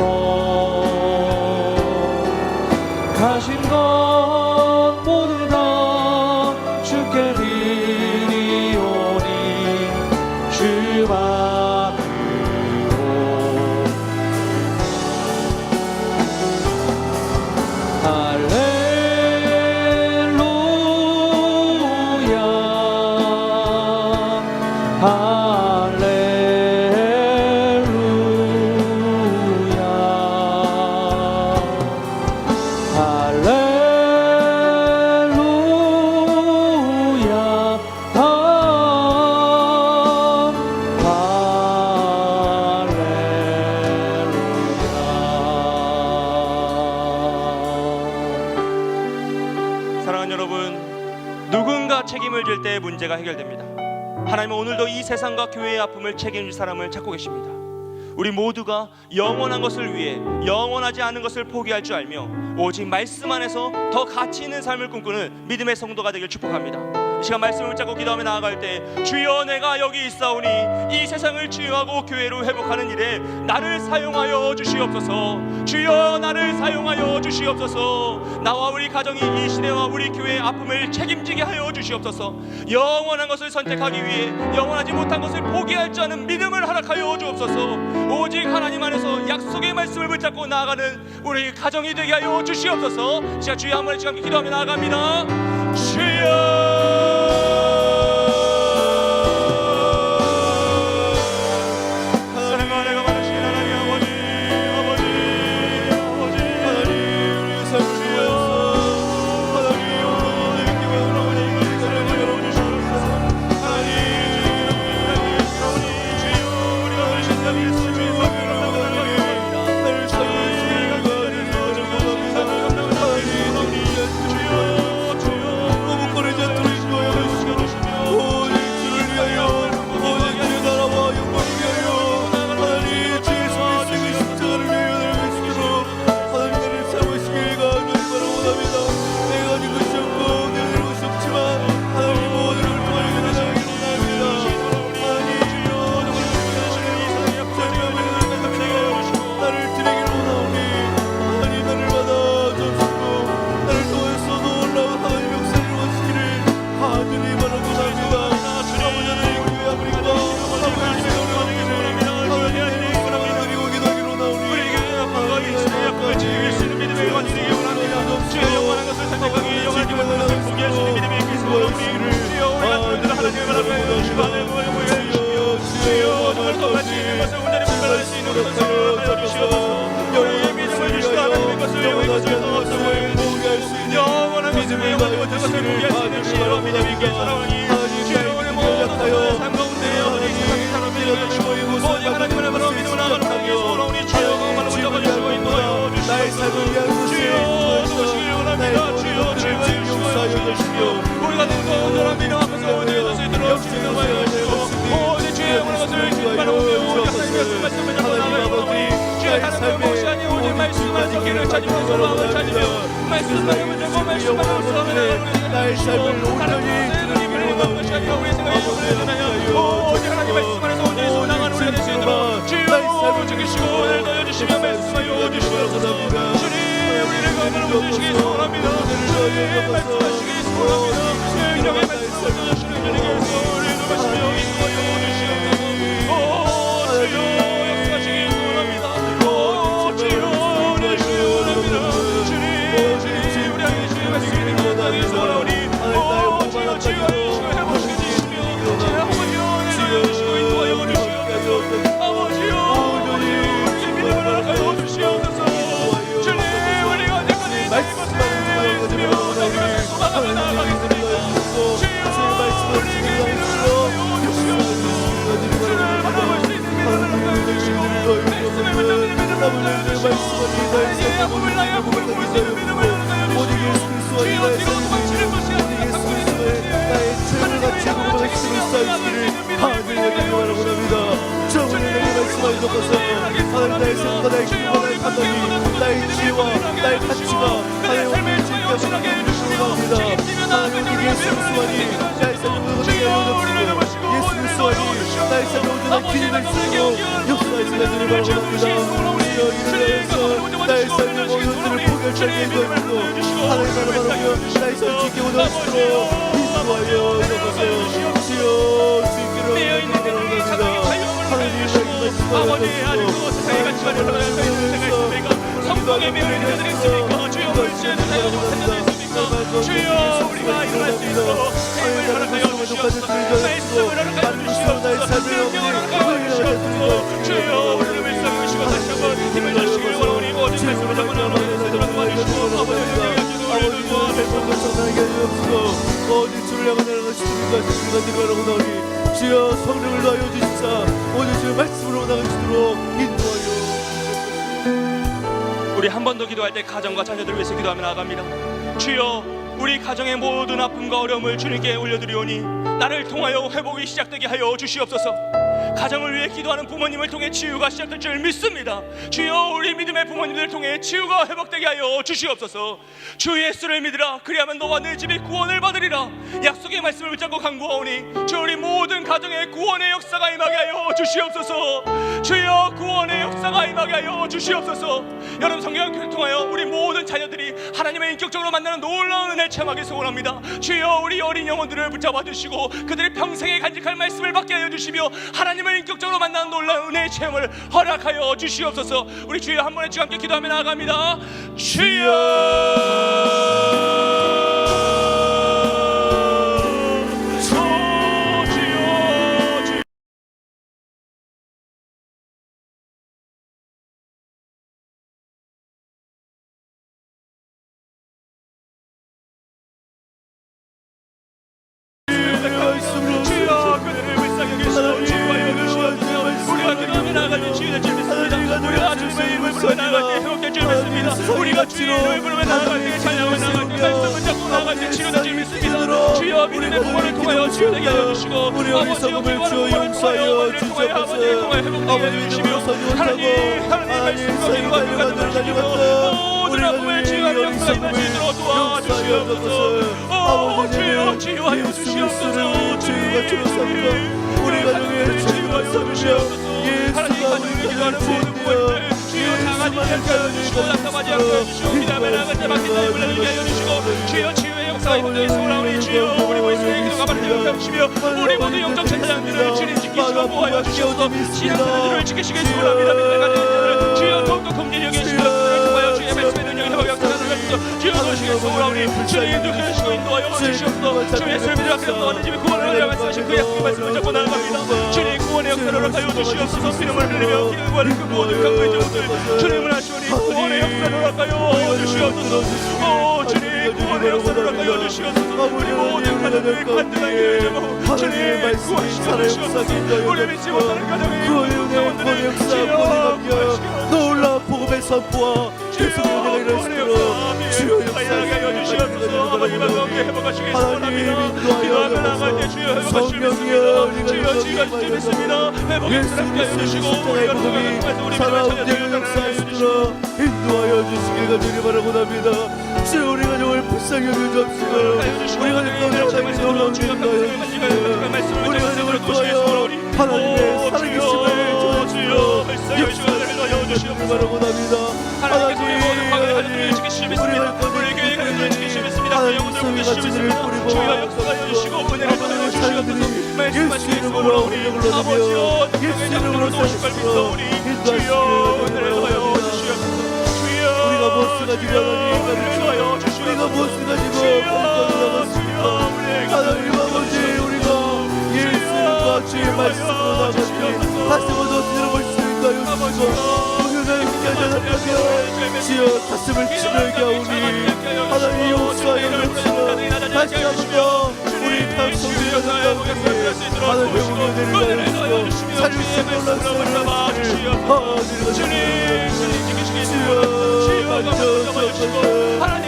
가진 것 모두 다 주께 드리오니 주 받으옵소서. 할렐루야 할렐루야 책임을 질 때 문제가 해결됩니다. 하나님은 오늘도 이 세상과 교회의 아픔을 책임질 사람을 찾고 계십니다. 우리 모두가 영원한 것을 위해 영원하지 않은 것을 포기할 줄 알며 오직 말씀 안에서 더 가치 있는 삶을 꿈꾸는 믿음의 성도가 되길 축복합니다. 이 시간 말씀을 붙잡고 기도하며 나아갈 때 주여 내가 여기 있사오니 이 세상을 치유하고 교회로 회복하는 일에 나를 사용하여 주시옵소서. 주여 나를 사용하여 주시옵소서. 나와 우리 가정이 이 시대와 우리 교회의 아픔을 책임지게 하여 주시옵소서. 영원한 것을 선택하기 위해 영원하지 못한 것을 포기할 줄 아는 믿음을 허락하여 주옵소서. 오직 하나님 안에서 약속의 말씀을 붙잡고 나아가는 우리 가정이 되게 하여 주시옵소서. 제가 주여 한 번에 지금 기도하며 나아갑니다. 주여 영원한 믿음을 가지고 그것을 포기할 수 있는 주여 믿음이 있게 사랑하니 주여 오늘 모든 것을 삶 가운데 어디 세상의 사람들이 주시고 오직 하나님을 앞으로 믿음을 나아가는 위해 소원하오니 주여 그만을 붙잡아주시고 인도하여 주시옵소서. 주여 도우시길 원합니다. 주여 주여 주시옵소서. 우리가 눈과 온전한 믿음 앞에서 오직 것을 들어주시는 바여 주시고 오직 주의 영원한 것을 바라보며 오직 하나님의 말씀을 잡고 나아가오니 주의 다른 것이 아니 오직 말씀만 지키는 찾으면서 마음을 찾으며 말씀만 붙잡고 말씀만 붙잡으며 나의 삶을 온전히 드리기로 나오니 오직 하나님 말씀 안에서 온전히 소나가는 우리가 될 수 있도록 주여 죽이시고 오늘 넣어주시며 말씀하여 주시옵소서. 주님 우리를 거듭 주시기 소원합니다. 주님 말씀하시기 소원합니다. 성령의 말씀을 주시는 자에게서 우리를 도와주시며 인도하여 주시옵소서. 오 주여 역사하시기 소원합니다. 오 주여 우리를 소원합니다. 주님 우리 향해 주의 말씀이 감사하기 소원하오니 오 주여 주여 해보시게 주시며 주여 아버지여 내려주시고 인도하여 주시옵소서. 아버지여 우리 믿음을 허락하여 주시옵소서. 주님 우리가 언제까지 주의 것을 믿으며 너를 소망하며 나아가겠습니까. 주여 우리에게 믿음을 허락하여 주시옵소서. 주를 바라볼 수 있는 믿음을 허락하여 주시고 말씀을 붙잡는 믿음을 허락하여 주시고 나의 아픔을 나의 아픔을 볼 수 있는 믿음을 허락하여 주시고 주여 뒤로 도망치는 것이 아니라 가까이 있는 것이 하나님을 향하여 책임지시며 하늘에게 원합니다. 저분의 내게 말씀하여 주옵소서. 하나님 나의 생각과 나의 기도와 나의 판단이 나의 지혜와 나의 가치가 하나님 오늘 지켜주시게 해주시기 원합니다. 하나님 우리 예수 그리스도만이 나의 삶을 모두에게 알려주시고 예수 그리스도만이 나의 삶을 온전한 기준을 쓰고 역사하시는 자들을 바라봅니다. 주여 이를 위하여서 나의 삶의 모든 것들을 포기할 수 있는 것으로 하나님 나를 바라보며 나의 삶을 지키고 나아가도록 인도하여 주옵소서. 주여 주님께로 바라봅니다. 하나님 아버지 하나님도 세상의 가치관을 받아야 할 세상가 있습니까? 성공의 명예를 드리겠습니까? 주여 물질에도 자유하지 못한 자도 있습니까? 주여 우리가 일어날 수 있도록 힘을 허락하여 주시옵소서. 말씀을 허락하여 주시옵소서. 능력을 허락하여 주시옵소서. 주여 우리를 밀성하시고 다시 한번 힘을 주시길 원하오니 오직 말씀을 잡고 나아가는 것을 도와주시고 아버지의 능력을 주시고 어디 주를 향하는 것이 주님과 주님과 되라고 나오니 주여 성령을 더하여 주시사 오늘 주의 말씀으로 나가시도록 인도하여 우리 한 번 더 기도할 때 가정과 자녀들을 위해서 기도하며 나아갑니다. 주여 우리 가정의 모든 아픔과 어려움을 주님께 올려드리오니 나를 통하여 회복이 시작되게 하여 주시옵소서. 가정을 위해 기도하는 부모님을 통해 치유가 시작될 줄 믿습니다. 주여, 우리 믿음의 부모님들을 통해 치유가 회복되게 하여 주시옵소서. 주 예수를 믿으라. 그리하면 너와 내 집이 구원을 받으리라. 약속의 말씀을 붙잡고 간구하오니 주, 우리 모든 가정에 구원의 역사가 임하게 하여 주시옵소서. 주여, 구원의 역사가 임하게 하여 주시옵소서. 여러분, 성경을 통하여 우리 모든 자녀들이 하나님의 인격적으로 만나는 놀라운 은혜를 체험하기 소원합니다. 주여, 우리 어린 영혼들을 붙잡아 주시고 그들의 평생에 간직할 말씀을 받게 하여 주시며 하나님을 인격적으로 만나는 놀라운 은혜의 체험을 허락하여 주시옵소서. 우리 주여 한 번에 함께 기도하며 나아갑니다. 주여, 주여, 그들을 불쌍히 여기시고 치유하여 주시옵소서. 우리가 기도하며 나아갈 때 치유될 줄 믿습니다. 우리가 주님의 이름을 부르며 나아갈 때 회복될 줄 믿습니다. 우리가 주의 이름을 부르며 나아갈 때, 찬양하며 나아갈 때, 말씀을 잡고 나아갈 때 치유될 줄 믿습니다. 주여, 믿음의 부모를 통하여 치유되게 하여 주시고 아버지여, 기도하는 부모를 통하여 아버지를 통하여 아버지를 통하여 회복되게 하여 주시며 하나님 말씀과 기도가 들어가도록 하시고 모든 아픔을 치유하는 역사가 임할 수 있도록 도와주시옵소서. 주여, 치유하여 주시옵소서. 치유가 필요합니다. 우리 가정에 치유가 필요합니다. 하나님 가정을 기도하는 모든 부모님들 주여, 장하지 않게 하여 주시고 낙담하지 않게 하여 주시고 기도하며 나아갈 때 맡긴 자를 불러주게 하여 주시고 주여, 치유의 역사가 임하게 소원하오니 주여, 우리 모두의 기도가 받는 역사 주시며 우리 모두 영적 천사장들을 주님 지키시고 보호하여 주시옵소서. 신앙자들을 지키시길 소원합니다. 믿음의 가정들을 주여 더욱더 긍휼히 여기시고 통하여 주의 말씀의 능력이 회복의 역사가 들어가소서. 주여, 도시길 소원하오니 주님 인도하시고 인도하여 주시옵소서. 주 예수를 믿으라. 그래서 너는 집이 구원을 하려 말씀하신 그 약속의 말씀을 잡고 나아갑니다. 주님, 구원의 역사를 허락하여 주시옵소서. 피눈물 흘리며 기도하는 그 모든 강구의 종들 주님을 하시오니 구원의 역사를 허락하여 주시옵소서. 주님, 구원의 역사를 허락하여 주시옵소서. 우리 모든 가정을 간절하게 주시고 주님, 구원시켜 주시옵소서. 우리 믿지 못하는 가정의 구원의 역사, 놀라운 복음의 선포와 계속의 은혜가 이룰 수 있도록 주여 역사하여 주시옵소서. 아버지와 함께 회복하시길 소원합니다. 기도하며 나아갈 때 주여 회복하시길 주여, 치유하실 줄 믿습니다. 회복의 역사를 하여 주시고 우리가 통하는 우리 사람들의 역사할 수 있도록 인도하여 주시길 간절히 바라고 합니다. 주여, 우리 가정을 불쌍히 여겨주옵시고 우리 가정 가운데 하나님의 놀라운 은혜가 우리 가정을 통하여 하나님의 살아계심을 전해주시고 역사하여 주시길 바라고 합니다. 하나님께서 우리 모든 과거의 가정들을 지키시길 믿습니다. 우리 교회의 가정들을 지키시길 믿습니다. 영혼들 보내시길 믿습니다. 주여, 역사하여 주시고 은혜를 받아여 주시옵소서. 말씀하시길 소원하오니 아버지여, 예수 이름으로 도우실 걸 믿사오니 주여, 은혜를 더하여 주시옵소서. 우리가 무엇을 가지고 하나님 더하여 주시옵소서. 우리가 무엇을 가지고 나갔습니까? 하나님 아버지, 우리가 예수님과 주의 말씀으로 나갔으니 다시 한번 들어볼 수 있다 하여주시고 우리가 인간자답하며 주여 가슴을 치밀게 하오니 하나님 용서하여 주시고 다시 한번 우리 각 성도의 가운데 하나님의 은혜를 하여주시고 살릴 수 있는 놀라운 소리를 주여 만져주옵소서. 하나님,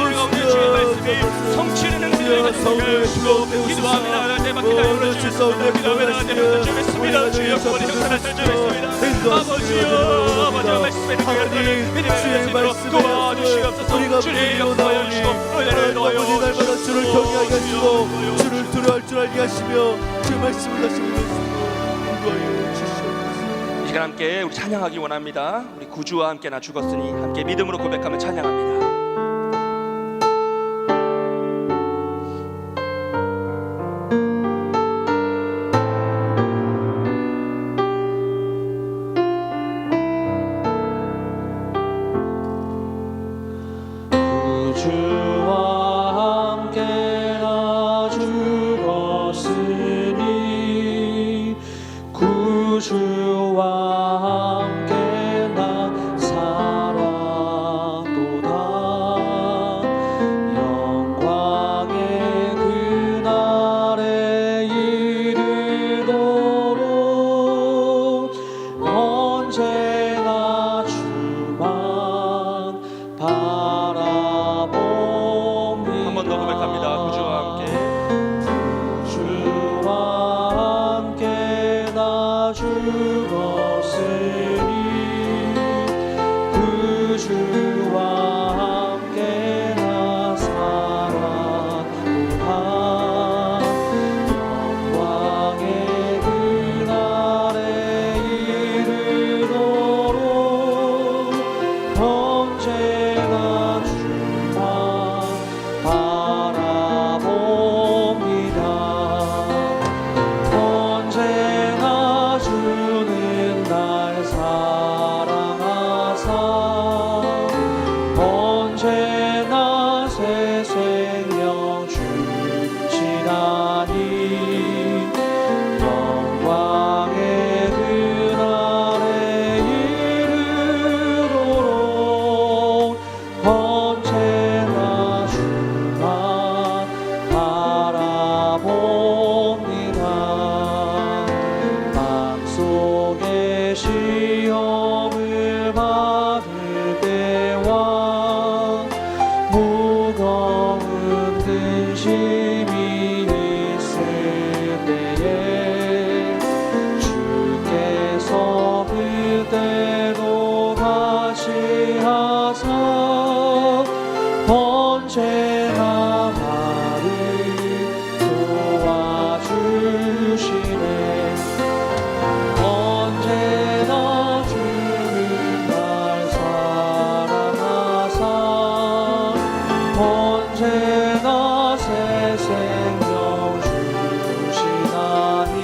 우리 가운데 주의 말씀이 성취는 은혜를 가지고 기도하며 나아갈 때 맡기다 하여 주시옵소서. 기도하며 나아갈 때 주겠습니다. 주여, 구원의 역사를 주겠습니다. 아버지여, 아버지의 말씀에 믿음의 말씀으로 도와주시옵소서. 주님, 역사하여 주시고 은혜를 더하여 날마다 주를 경외하게 하시고 주를 두려워할 줄 알게 하시며 그 말씀을 다시 인도하여 주시옵소서. 이 시간 함께 우리 찬양하기 원합니다. 우리 구주와 함께 나 죽었으니 함께 믿음으로 고백하며 찬양합니다. 주와 함께 나 살아도다. 영광의 그날에 이르도록 언제나 주만 바라보며 때와 무거운 근심이 있을 때에 주께서 그대로 가시하사 언제나 나를 도와주시네. 언제나 주는 날 사랑하사 언제나 새 생명 주시나니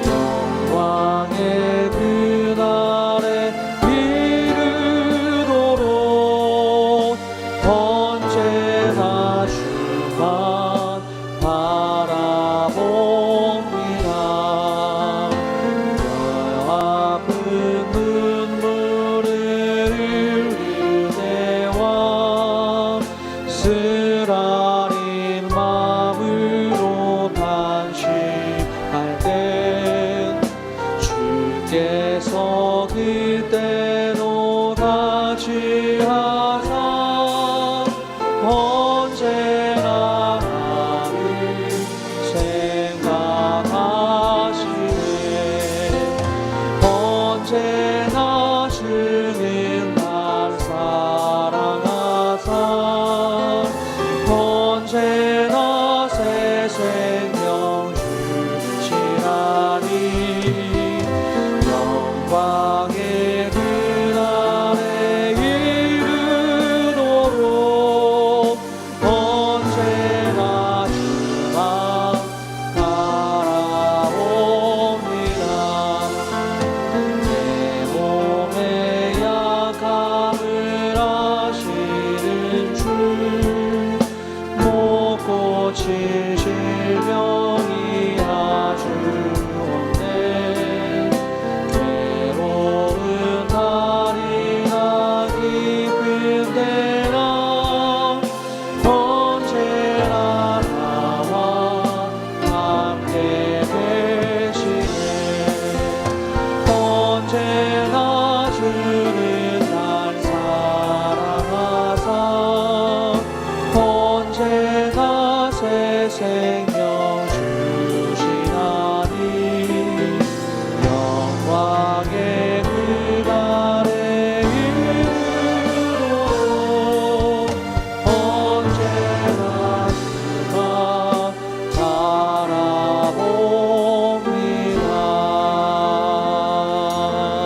영광의 그날에 이르도록 언제나 주만 바라봅니다. 아픈 눈물을 흘릴 때와 쓰라린 마음으로 탄식할 때 주께서 그때로 같이하사 언제나 나를 생각하시네. 언제나 주는 날 사랑하사 언제나 새 생명 주시나니 영광의 그날에 이르도록 언제나 주만 바라봅니다. 내 몸의 약함을 아시는 주 못 고칠 질병이 아주 없네. 괴로운 날이나 기쁜 때나 언제나 나와 함께 계시네. 언제나 주는 날 사랑하사 언제나 새 생명 주시나니 영광의 그날에 이르도록 언제나 주만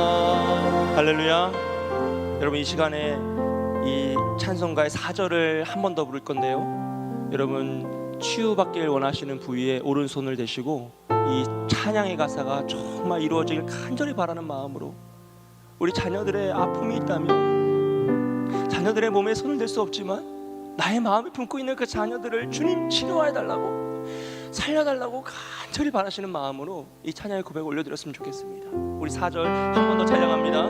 바라봅니다. 할렐루야. 여러분 이 시간에 이 찬송가의 4절을 한 번 더 부를 건데요. 여러분 치유받길 원하시는 부위에 오른손을 대시고 이 찬양의 가사가 정말 이루어지길 간절히 바라는 마음으로 우리 자녀들의 아픔이 있다면 자녀들의 몸에 손을 댈 수 없지만 나의 마음에 품고 있는 그 자녀들을 주님 치료해달라고 살려달라고 간절히 바라시는 마음으로 이 찬양의 고백을 올려드렸으면 좋겠습니다. 우리 4절 한 번 더 찬양합니다.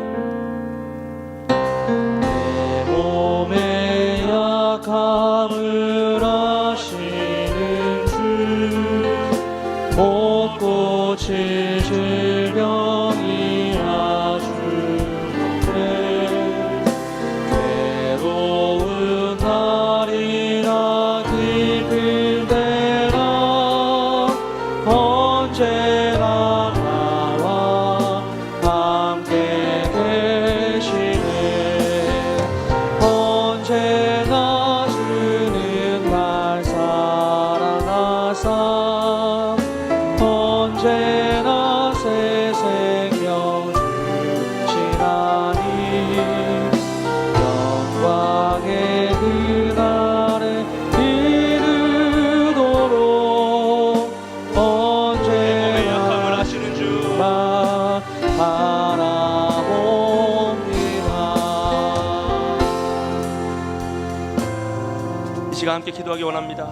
내 몸의 약함을 아시는 주 못 고칠 질병이 아주 없네. 괴로운 날이나 기쁠 때나 언제나 나와 함께 계시네. 언제나 주는 날 사랑하사 언제나 새 생명 주시나니 영광의 그날에 이르도록 언제나 약함을 아시는 주 주만 바라봅니다. 이 시간 함께 기도하기 원합니다.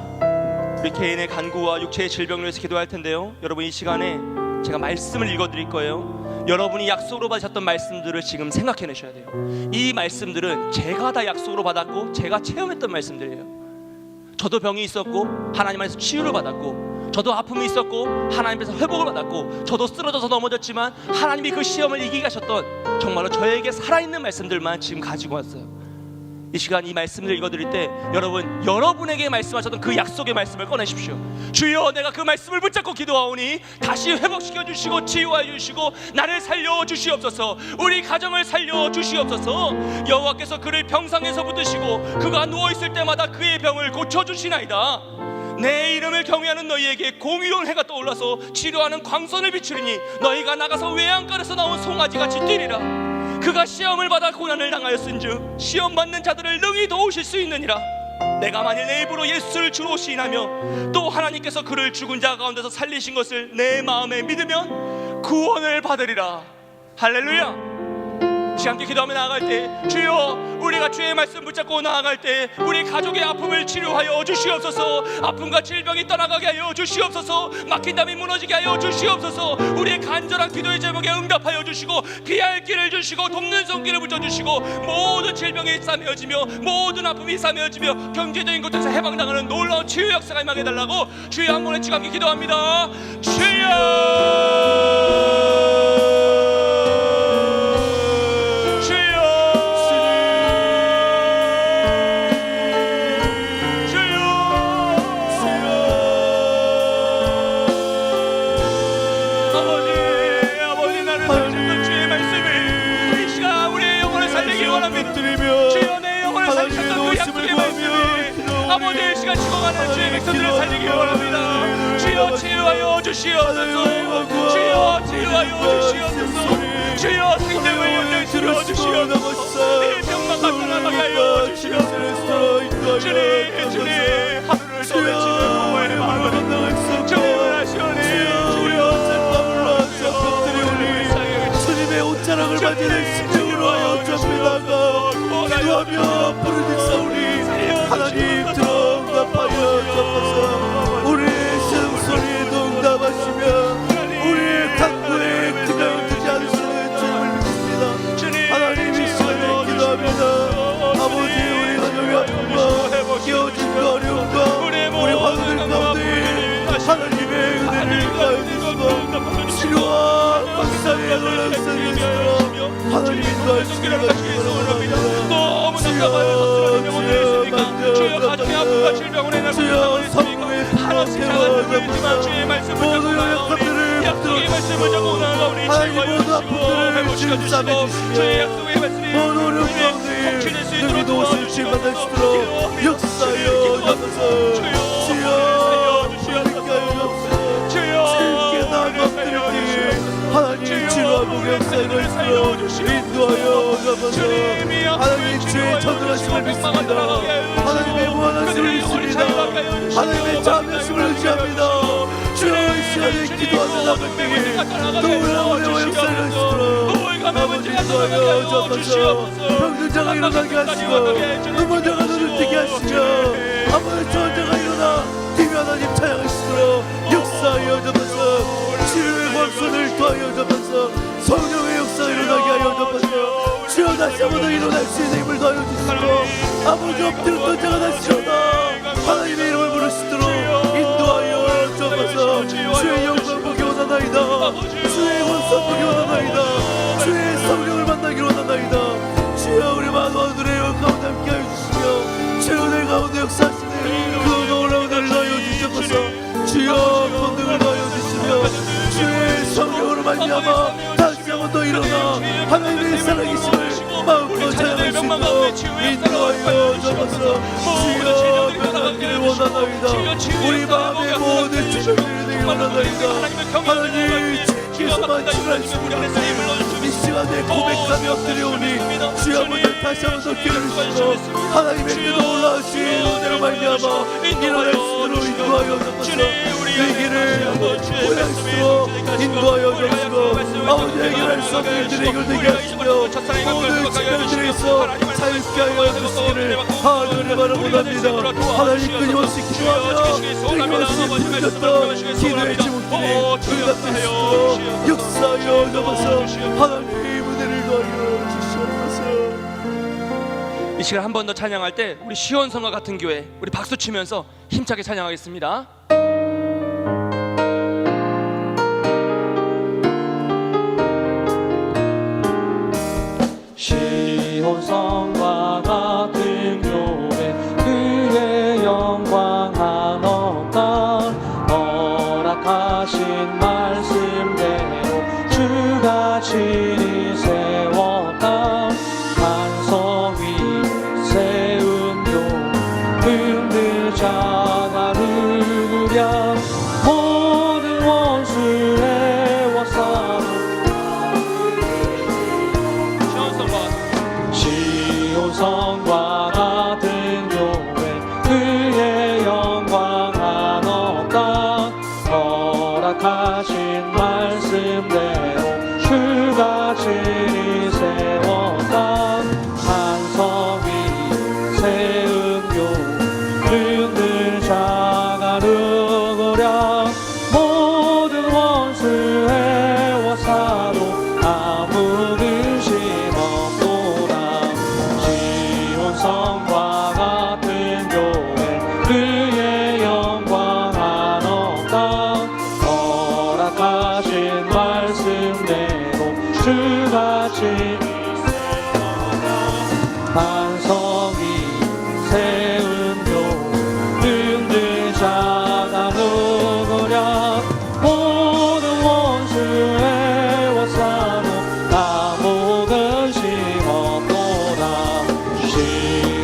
우리 개인의 간구와 육체의 질병을 위해서 기도할 텐데요. 여러분 이 시간에 제가 말씀을 읽어드릴 거예요. 여러분이 약속으로 받으셨던 말씀들을 지금 생각해내셔야 돼요. 이 말씀들은 제가 다 약속으로 받았고 제가 체험했던 말씀들이에요. 저도 병이 있었고 하나님 안에서 치유를 받았고 저도 아픔이 있었고 하나님께서 회복을 받았고 저도 쓰러져서 넘어졌지만 하나님이 그 시험을 이기게 하셨던 정말로 저에게 살아있는 말씀들만 지금 가지고 왔어요. 이 시간 이 말씀을 읽어드릴 때 여러분에게 말씀하셨던 그 약속의 말씀을 꺼내십시오. 주여, 내가 그 말씀을 붙잡고 기도하오니 다시 회복시켜 주시고 치유하여 주시고 나를 살려 주시옵소서. 우리 가정을 살려 주시옵소서. 여호와께서 그를 병상에서 붙드시고 그가 누워있을 때마다 그의 병을 고쳐주시나이다. 내 이름을 경외하는 너희에게 공의로운 해가 떠올라서 치료하는 광선을 비추리니 너희가 나가서 외양간에서 나온 송아지같이 뛰리라. 그가 시험을 받아 고난을 당하였은즉 시험 받는 자들을 능히 도우실 수 있느니라. 내가 만일 내 입으로 예수를 주로 시인하며 또 하나님께서 그를 죽은 자 가운데서 살리신 것을 내 마음에 믿으면 구원을 받으리라. 할렐루야. 함께 기도하며 나아갈 때, 주여, 우리가 주의 말씀 붙잡고 나아갈 때 우리 가족의 아픔을 치료하여 주시옵소서. 아픔과 질병이 떠나가게 하여 주시옵소서. 막힌 담이 무너지게 하여 주시옵소서. 우리의 간절한 기도의 제목에 응답하여 주시고 피할 길을 주시고 돕는 손길을 붙여주시고 모든 질병이 싸매어지며 모든 아픔이 싸매어지며 경제적인 것에서 해방당하는 놀라운 치유 역사가 임하게 해달라고 주여 한 번에 함께 기도합니다. 주여, 아버지, 이 시간 죽어가는 주의 백성들을 살리기 원합니다. 주여, 치유하여 주시옵소서. 주여, 치유하여 주시옵소서. 주여, 생명의 영광 주여 주시옵소서. 이 병만 나타나게 하여 주시옵소서. 주님, 주님, 하늘을 소매치는 공허의 마음을 주님을 하시오니 주님의 옷자락을 맞이는 심정으로 접히다가 기도하며 부르짖사오니 하나님 응답하여 주옵소서. 우리의 신음소리에도 응답하시며 우리의 간구에 그냥 두지 않으시는 주님을 믿습니다. 하나님 이 시간에 기도합니다. 아버지, 우리 가정의 아픔과 끼어진 어려움과 우리 화들 가운데 하나님의 은혜를 가하여 주시고 치료와 박사의 놀라운 역사를 하나님 인도하시기를 원합니다. 주여, 가정의 아픔과 질병을 해낼 수 있습니까? 하나씩 작은 눈을 뜨지만 주의 말씀을 잡고 나아오니 약속의 말씀을 잡고 나아오니 치유하여 주시고 회복시켜주시고 주의 약속의 말씀이 우리의 성취될 수 있도록 도와주시고 역사여 주옵소서. 주여, 하나님 치료하고 역사를 인도하여 주옵소서. 하나님 주의 전능하심을 믿습니다. 하나님의 무한하심을 믿습니다. 하나님의 자비하심을 의지합니다. 주여, 이 시간에 기도하며 나갈 때에 놀라운 은혜와 역사를 하시도록 아버지 인도하여 주옵소서. 병든 자가 일어나게 하시고 눈먼 자가 눈을 뜨게 하시며 아버지 좋은 자가 일어나 팀이 하나님 찬양하시도록 역사하여 주옵소서. 치료의 광선을 더하여 주옵소서. 성령의 역사 일어나게 하여 주옵소서. 주여, 다시 한번 더 일어날 수 있는 힘을 더하여 주시고 아버지 엎드렸던 자가 다시 일어나 하나님의 이름을 부르시도록 인도하여 주옵소서. 주의 영광 보기 원하나이다. 주의 권선 보기 원하나이다. 주의 성령을 만나기 원하나이다. 주여, 우리 만원들의 가운데 함께 하여 주시며 주의 가운데 역사하시는 그 놀라운 은혜를 더하여 주옵소서. 주여, 권능을 더하여 주시며 주의 성령으로 말미암아 다시 한번 더 일어나 하나님의 살아계심을 마음껏 찬양할 수 있도록 인도하여 주옵소서. 주여, 변하기를 원하나이다. 우리 마음의 모든 주저들이 되기 원하나이다. 하나님 주께서만 치료할 수 있는 이 시간에 고백하며 엎드려오니 주여, 먼저 다시 한번 더 기회를 주시고 하나님의 놀라우신 은혜로 말미암아 일어날 수 있도록 인도하여 주옵소서. 위기를 고양시로 인도하여 주옵소서. 아버지, 해결할 수 없는 일들을 해결되게 하시며 모든 질병들에서 자유케 하여 주시기를 하늘을 바라봅니다. 하나님, 끊임없이 기도하며 끊임없이 부르짖었던 기도의 제목들이 응답될 수 있도록 역사하여 주옵소서. 하나님 은혜를 더하여 주시옵소서. 이 시간 한 번 더 찬양할 때 우리 시온성과 같은 교회 우리 박수 치면서 힘차게 찬양하겠습니다.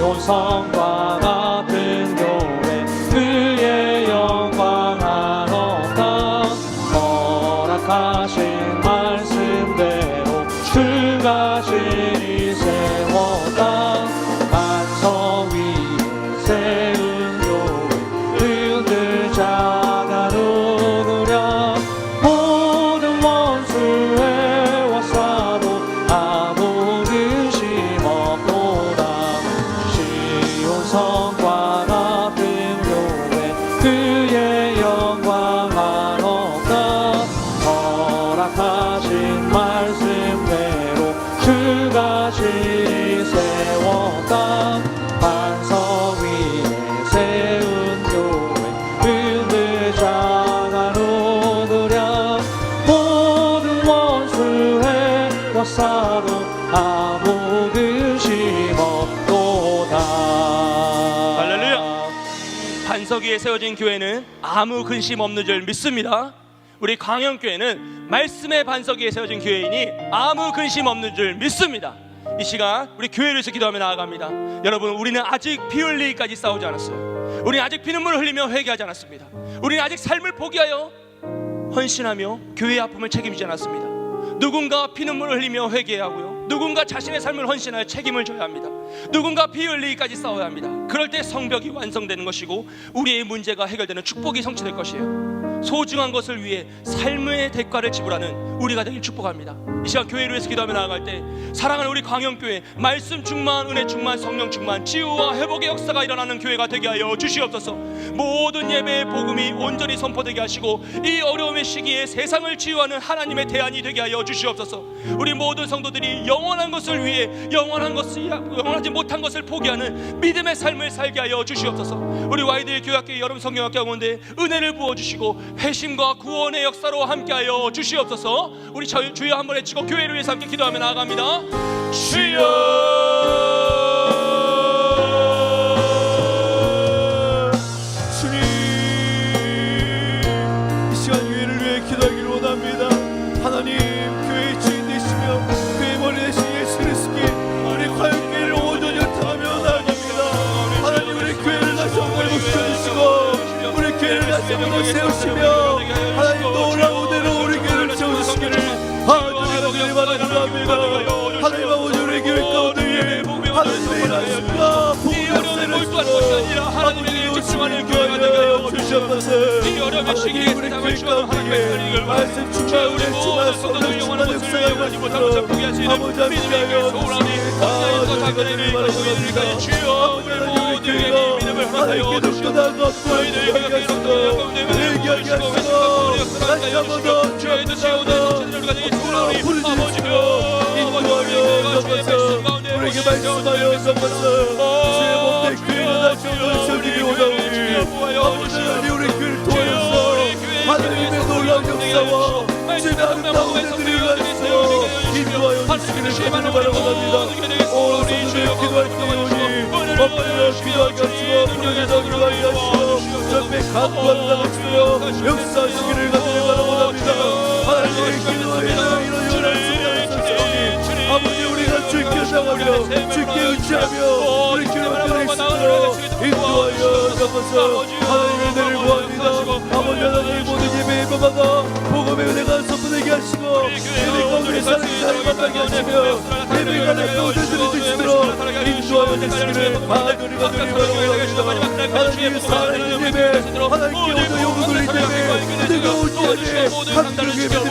시온 성과 같은 교회 그의 영광 한없다. 허락하신 말씀대로 주가 진히 세웠다. 반석 위에 세운 교회 흔들 자가 누구랴. 모든 원수의 와사도 아무 근심 없도다. 시온 성과 같은 교회 그의 영광 한없다. 허락하신 말씀대로 주가 진히 세웠다. 반석 위에 세운 교회 흔들 자가 누구랴. 모든 원수의 와사도 아무 근심 없도다. 할렐루야. 반석 위에 세워진 교회는 아무 근심 없는 줄 믿습니다. 우리 광영교회는 말씀의 반석 위에 세워진 교회이니 아무 근심 없는 줄 믿습니다. 이 시간 우리 교회를 위해서 기도하며 나아갑니다. 여러분, 우리는 아직 피 흘리기까지 싸우지 않았어요. 우리는 아직 피눈물을 흘리며 회개하지 않았습니다. 우리는 아직 삶을 포기하여 헌신하며 교회의 아픔을 책임지지 않았습니다. 누군가 피눈물을 흘리며 회개하고요, 누군가 자신의 삶을 헌신하여 책임을 져야 합니다. 누군가 피 흘리기까지 싸워야 합니다. 그럴 때 성벽이 완성되는 것이고 우리의 문제가 해결되는 축복이 성취될 것이에요. 소중한 것을 위해 삶의 대가를 지불하는 우리가 되길 축복합니다. 이 시간 교회를 위해서 기도하며 나아갈 때 사랑하는 우리 광영교회, 말씀 충만, 은혜 충만, 성령 충만, 치유와 회복의 역사가 일어나는 교회가 되게 하여 주시옵소서. 모든 예배의 복음이 온전히 선포되게 하시고 이 어려움의 시기에 세상을 치유하는 하나님의 대안이 되게 하여 주시옵소서. 우리 모든 성도들이 영원한 것을 위해 영원하지 못한 것을 포기하는 믿음의 삶을 살게 하여 주시옵소서. 우리 와이드의 교회학교 여름 성경학교 가운데 은혜를 부어주시고 회심과 구원의 역사로 함께하여 주시옵소서. 우리 주여 한번 외치고 교회를 위해서 함께 기도하며 나아갑니다. 주여, 주님, 이 시간 교회를 위해 기도하기를 원합니다. 하나님, 교회의 주인 되시며 교회의 머리 되신 예수 그리스도께 우리 광영교회를 온전히 흩어가며 나아갑니다. 하나님, 우리 교회를 다시 한번 회복시켜주시고 우리 교회를 다시 한번 세우시며 하나님 놀라운 대로 우리 교회를 세워주시기를 하나님 바라옵니다. 하나님 아버지, 우리 교회 가운데 하나님의 일하심과 복음의 역사를 주시고 하나님의 집중하는 교회가 되게 하여 주시옵소서. 이 어려움의 시기에 세상을 치유하는 하나님의 은혜를 말씀 충만, 은혜 충만, 성령 충만 역사가 일어나시도록 아버지 함께하여 주시옵소서. 장관의 바라옵니다. 주여, 우리 교회가 하나님께 더 나아가 구하게 하시고 회개하게 하시고 다시 한번 더 주의 뜻이오다 부르짖으시고 인도하여 주옵소서. 우리에게 말씀하여 주옵소서. 주의 몸된 교회가 다시 한번 세우기를 원하오니 아버지 하나님, 우리 교회를 통하여서 하나님의 놀라운 역사와 주의 아름다운 은혜들을 일어나셔서 인도하여 주시기를 간절히 바라옵니다. 오 성도들, 기도할 때오니 엎드려 기도하게 하시고 부르짖어 기도하게 하시고 전배 간구하는 나가시며 역사하시기를 간절히 바라옵니다. 하나님의 기도에 이런 순간을 아버지, 우리가 주께 나가며 주께 의지하며 우리 교회가 되어 있으므로 인도하여 주옵소서. 하나님의 은혜를 구합니다. 아버지 하나님, 모든 예배의 밤마다 복음의 은혜가 선포되게 하시고 예배 가운데 사랑이 잘 만나게 하시며 예배가 내 모든 들이 주시도록 인도하여 주시기를 간절히 바라옵니다. 하나님의 사랑의 예배, 하나님께 오늘 영광 돌릴 예배, 뜨거운 예배, 함께 예배 드리시도록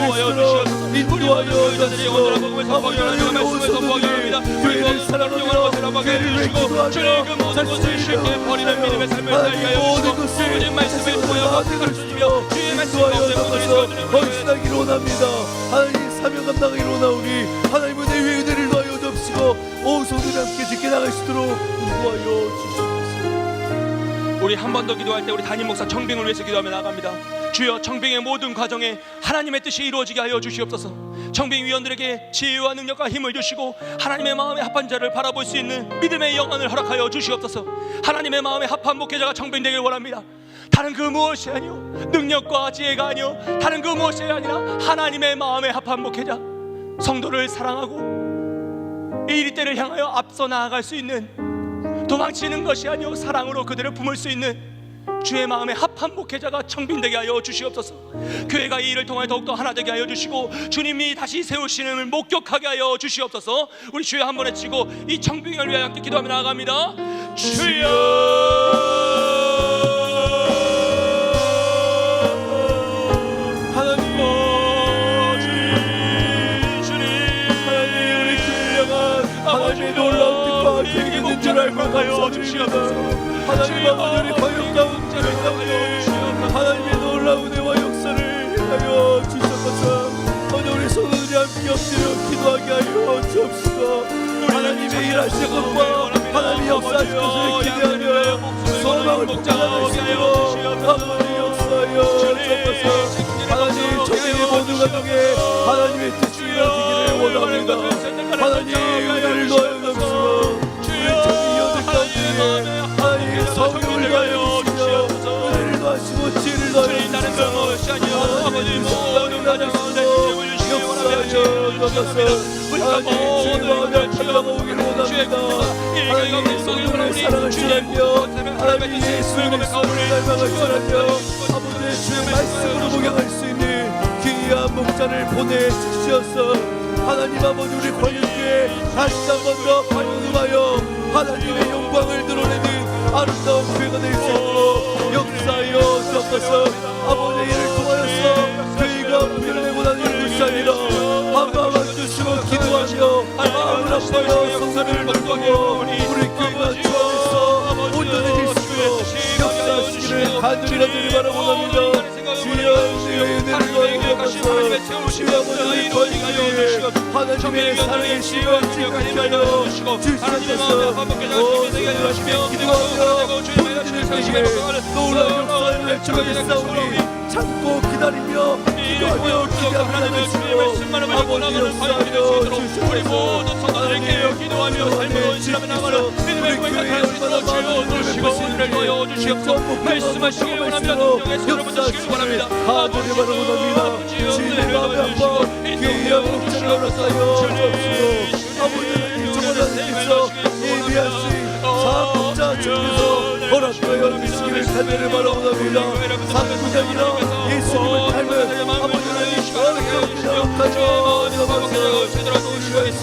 인도하여 주옵소서. 아버지 하나님, 온 성도들이 교회를 사랑하며 교회를 위해 기도하며 자신을 버리는 믿음의 삶을 살게 모든 것을 말씀에 통하여 아들을 주시며 인도하여 주옵소서. 헌신하기를 원합니다. 하나님, 사명 감당하기를 원하오니 하나님 은혜의 은혜를 더하여 주옵시고 온 성도들이 함께 지켜 나갈 수 있도록 인도하여 주시옵소서. 우리 한 번 더 기도할 때 우리 담임 목사 청빙을 위해서 기도하며 나갑니다. 주여, 청빙의 모든 과정에 하나님의 뜻이 이루어지게 하여 주시옵소서. 청빙 위원들에게 지혜와 능력과 힘을 주시고 하나님의 마음에 합한 자를 바라볼 수 있는 믿음의 영안을 허락하여 주시옵소서. 하나님의 마음에 합한 목회자가 청빙되길 원합니다. 다른 그 무엇이 아니요, 능력과 지혜가 아니요, 다른 그 무엇이 아니라 하나님의 마음에 합한 목회자, 성도를 사랑하고 이 일대를 향하여 앞서 나아갈 수 있는 도망치는 것이 아니오 사랑으로 그들을 품을 수 있는 주의 마음에 합한 목회자가 청빙되게 하여 주시옵소서. 교회가 이 일을 통해 더욱더 하나 되게 하여 주시고 주님이 다시 세우시는 목격하게 하여 주시옵소서. 우리 주여 한 번에 치고 이 청빙을 위하여 함께 기도하며 나아갑니다. 주여 하나님의 놀라운 뜻과 계획이 있는 줄 알고 감사드립니다. 하나님 아버지 광역다운 자를 하나님의 놀라운 은혜와 역사를 하여 주셔서 오늘 우리 성도들이 함께 엎드려 기도하게 하여 주옵시고 하나님의 일하실 것과 하나님의 역사하실 것을 기대하며 소망을 복잡하게 하여 아버지 역사하여 주옵소서. 하나님 저희의 모든 가정에 하나님의 뜻이 이루어지기를 원합니다. 하나님 은혜를 더하여 주시고 우리 저희 여들 가운데 하나님 성령을 더하여 주시며 은혜를 더하시고 지혜를 더하여 주시며 하나님 성령을 더하여 역사하여 주옵소서. 하나님 주의 마음에 찾아가 오기를 원합니다. 하나님 성령을 사랑할 줄 알며 하나님 예수의 그리스도를 닮아갈 줄 알며 아버지의 주의 말씀으로 목양할 수 있는 귀한 목자를 보내주시옵소서. 하나님 아버지 우리 권유교회 다시 한 번 더 발돋움하여 하나님의 영광을 드러내는 아름다운 교회가 될 수 있도록 역사하여 주옵소서. 아버지의 일을 통하여서 교회가 부여되고 다니는 것이 아니라 한마음만 주시고 기도하며 마음을 아파여 성사를 돌보고 우리 교회가 주 안에서 온전해질 수 있도록 역사하시기를 간절히 간절히 바라옵니다. 주여 주의 은혜를 더하여 주여 아버지의 권유교회 하나님의 사랑의 심을 지극히 하여 주시옵소서. 오 성령하시며 기도하며 본인을 위해 놀라운 역사를 펼쳐가겠사오니 참고 기다리며 기도하며 기대하며 주시고 아버지 역사하여 주시옵소서. 하나님의 기도하며 삶을 온실하며 나가는 우리 교회에 얼마나 많은 일을 베푸시는지 전부 말씀하시길 원합니다. 역사하시길 원합니다. 하늘의 바람을 원합니다. 주님의 마음에 한번 교회의 목자를 허락하여 주옵시고 아버지는 이쪽을 하나님께서 예비한 수익 사업자 중에서 허락하여 주시기를 간절히 바라옵니다. 사부장이나 예수님을 닮은 아버지는 허락하여 주옵소서. 우리가 있어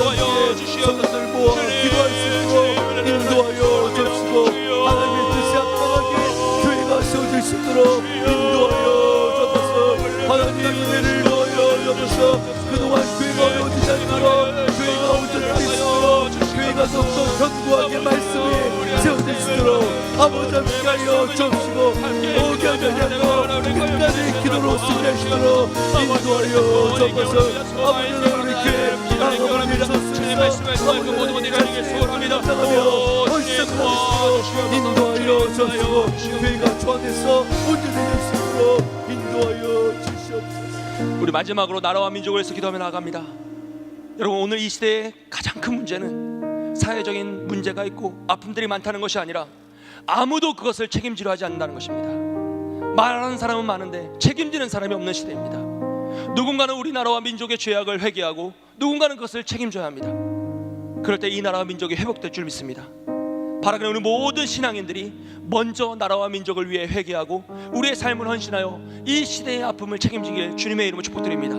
성도들 모아 기도할 수 있도록 인도하여 주옵시고 하나님의 뜻에 합당하게 교회가 세워질 수 있도록 인도하여 주옵소서. 하나님의 은혜를 더하여 주옵소서. 그동안 교회가 어려워지지 않도록 교회가 온전하게 수 있도록 교회가 더욱더 견고하게 말씀에 세워질 수 있도록 아버지 함께하여 주옵시고 오게 하지 않고 끝까지 기도로 승리하시도록 인도하여 주옵소서. 아버지는 우리 교회 나아가고 계셨습니다. 아버지는 모든 일을 소원합니다. 인도하여 주옵시고 교회가 주 안에서 온전해질 수 있도록 인도하여 주시옵소서. 우리 마지막으로 나라와 민족을 위해서 기도하며 나아갑니다. 여러분 오늘 이 시대의 가장 큰 문제는 사회적인 문제가 있고 아픔들이 많다는 것이 아니라 아무도 그것을 책임지려 하지 않는다는 것입니다. 말하는 사람은 많은데 책임지는 사람이 없는 시대입니다. 누군가는 우리나라와 민족의 죄악을 회개하고 누군가는 그것을 책임져야 합니다. 그럴 때 이 나라와 민족이 회복될 줄 믿습니다. 바라기는 우리 모든 신앙인들이 먼저 나라와 민족을 위해 회개하고 우리의 삶을 헌신하여 이 시대의 아픔을 책임지길 주님의 이름으로 축복드립니다.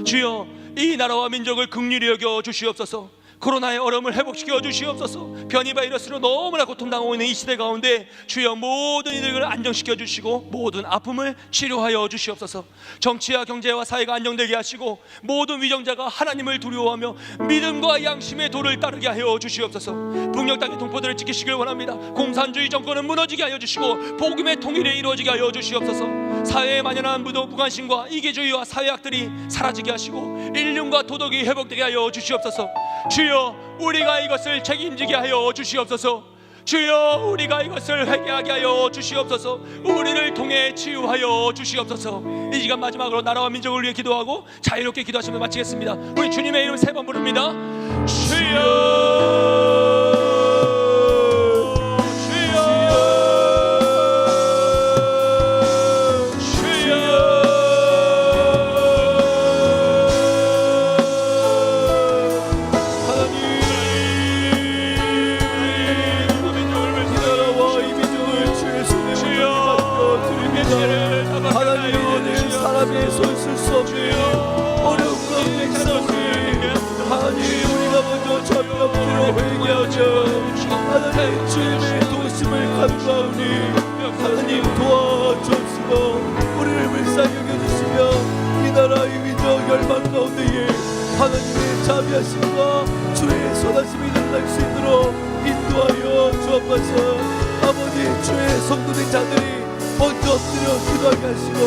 주여 이 나라와 민족을 긍휼히 여겨 주시옵소서. 코로나의 어려움을 회복시켜 주시옵소서. 변이 바이러스로 너무나 고통당하고 있는 이 시대 가운데 주여 모든 이들을 안정시켜 주시고 모든 아픔을 치료하여 주시옵소서. 정치와 경제와 사회가 안정되게 하시고 모든 위정자가 하나님을 두려워하며 믿음과 양심의 도를 따르게 하여 주시옵소서. 북녘 땅의 동포들을 지키시길 원합니다. 공산주의 정권은 무너지게 하여 주시고 복음의 통일이 이루어지게 하여 주시옵소서. 사회에 만연한 무관심과 이기주의와 사회학들이 사라지게 하시고 인륜과 도덕이 회복되게 하여 주시옵소서. 주여 우리가 이것을 책임지게 하여 주시옵소서. 주여 우리가 이것을 회개하게 하여 주시옵소서. 우리를 통해 치유하여 주시옵소서. 이 시간 마지막으로 나라와 민족을 위해 기도하고 자유롭게 기도하시면 마치겠습니다. 우리 주님의 이름 3번 부릅니다. 주여 주 앞에 엎드려 회개하며 하나님 주님의 도심을 간구하오니 하나님 도와주옵시고 우리를 불쌍히 여겨주시며 이 나라의 위적 열망 가운데에 하나님의 자비하심과 주의 선하심이 드러날 수 있도록 인도하여 주옵소서. 아버지 주의 성도된 자들이 먼저 엎드려 기도하게 하시고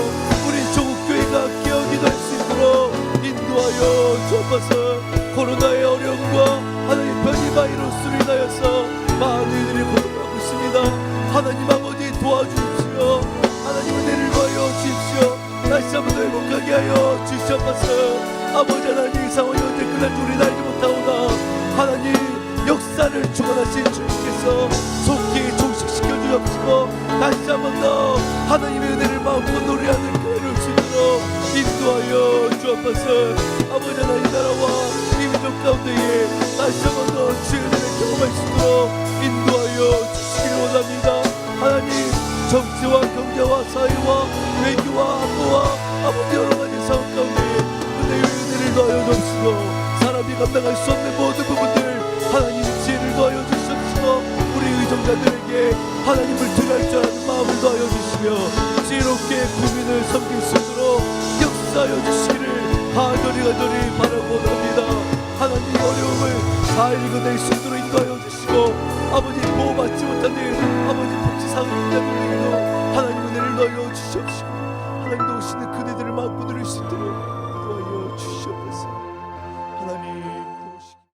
우리 조국교회가 깨어 기도할 수 있도록 인도하여 주옵소서. 코로나의 어려움과 하나님 변이 바이러스로 인하여서 많은 이들이 고통하고 있습니다. 하나님 아버지 도와주십시오. 하나님 은혜를 더하여 주십시오. 다시 한번 더 행복하게 하여 주시옵소서. 아버지 하나님 이 상황이 언제 끝날지 우리는 알지 못하오나 하나님 역사를 주관하신 주님께서 속히 종식시켜 주옵시고 다시 한번 더 하나님의 은혜를 마음껏 노래하는 그날을 수 있도록 인도하여 주옵소서. 아버지 하나님 나라와 이 민족 가운데에 다시 한번 더 주의 은혜를 경험할 수 있도록 인도하여 주시기를 원합니다. 하나님 정치와 경제와 사회와 외교와 안보와 아버지 여러 가지 상황 가운데 은혜를 더하여 주옵시고 사람이 감당할 수 없는 모든 부분들 하나님 지혜를 더하여 주시옵시고 우리 의정자들에게 하나님을 드릴 줄 아는 마음을 더하여 주시며 지혜롭게 국민을 섬길 수 있도록 역사하여 주시기를 간절히 바라고 합니다. 하나님 어려움을 잘 이겨낼 수 있도록 인도하여 주시고 아버지 보호받지 못하는 아버지 복지상을 인자들에게도 하나님 은혜를 더하여 주시옵시고 하나님 도우시는 그네들을 마음껏 누릴 수 있도록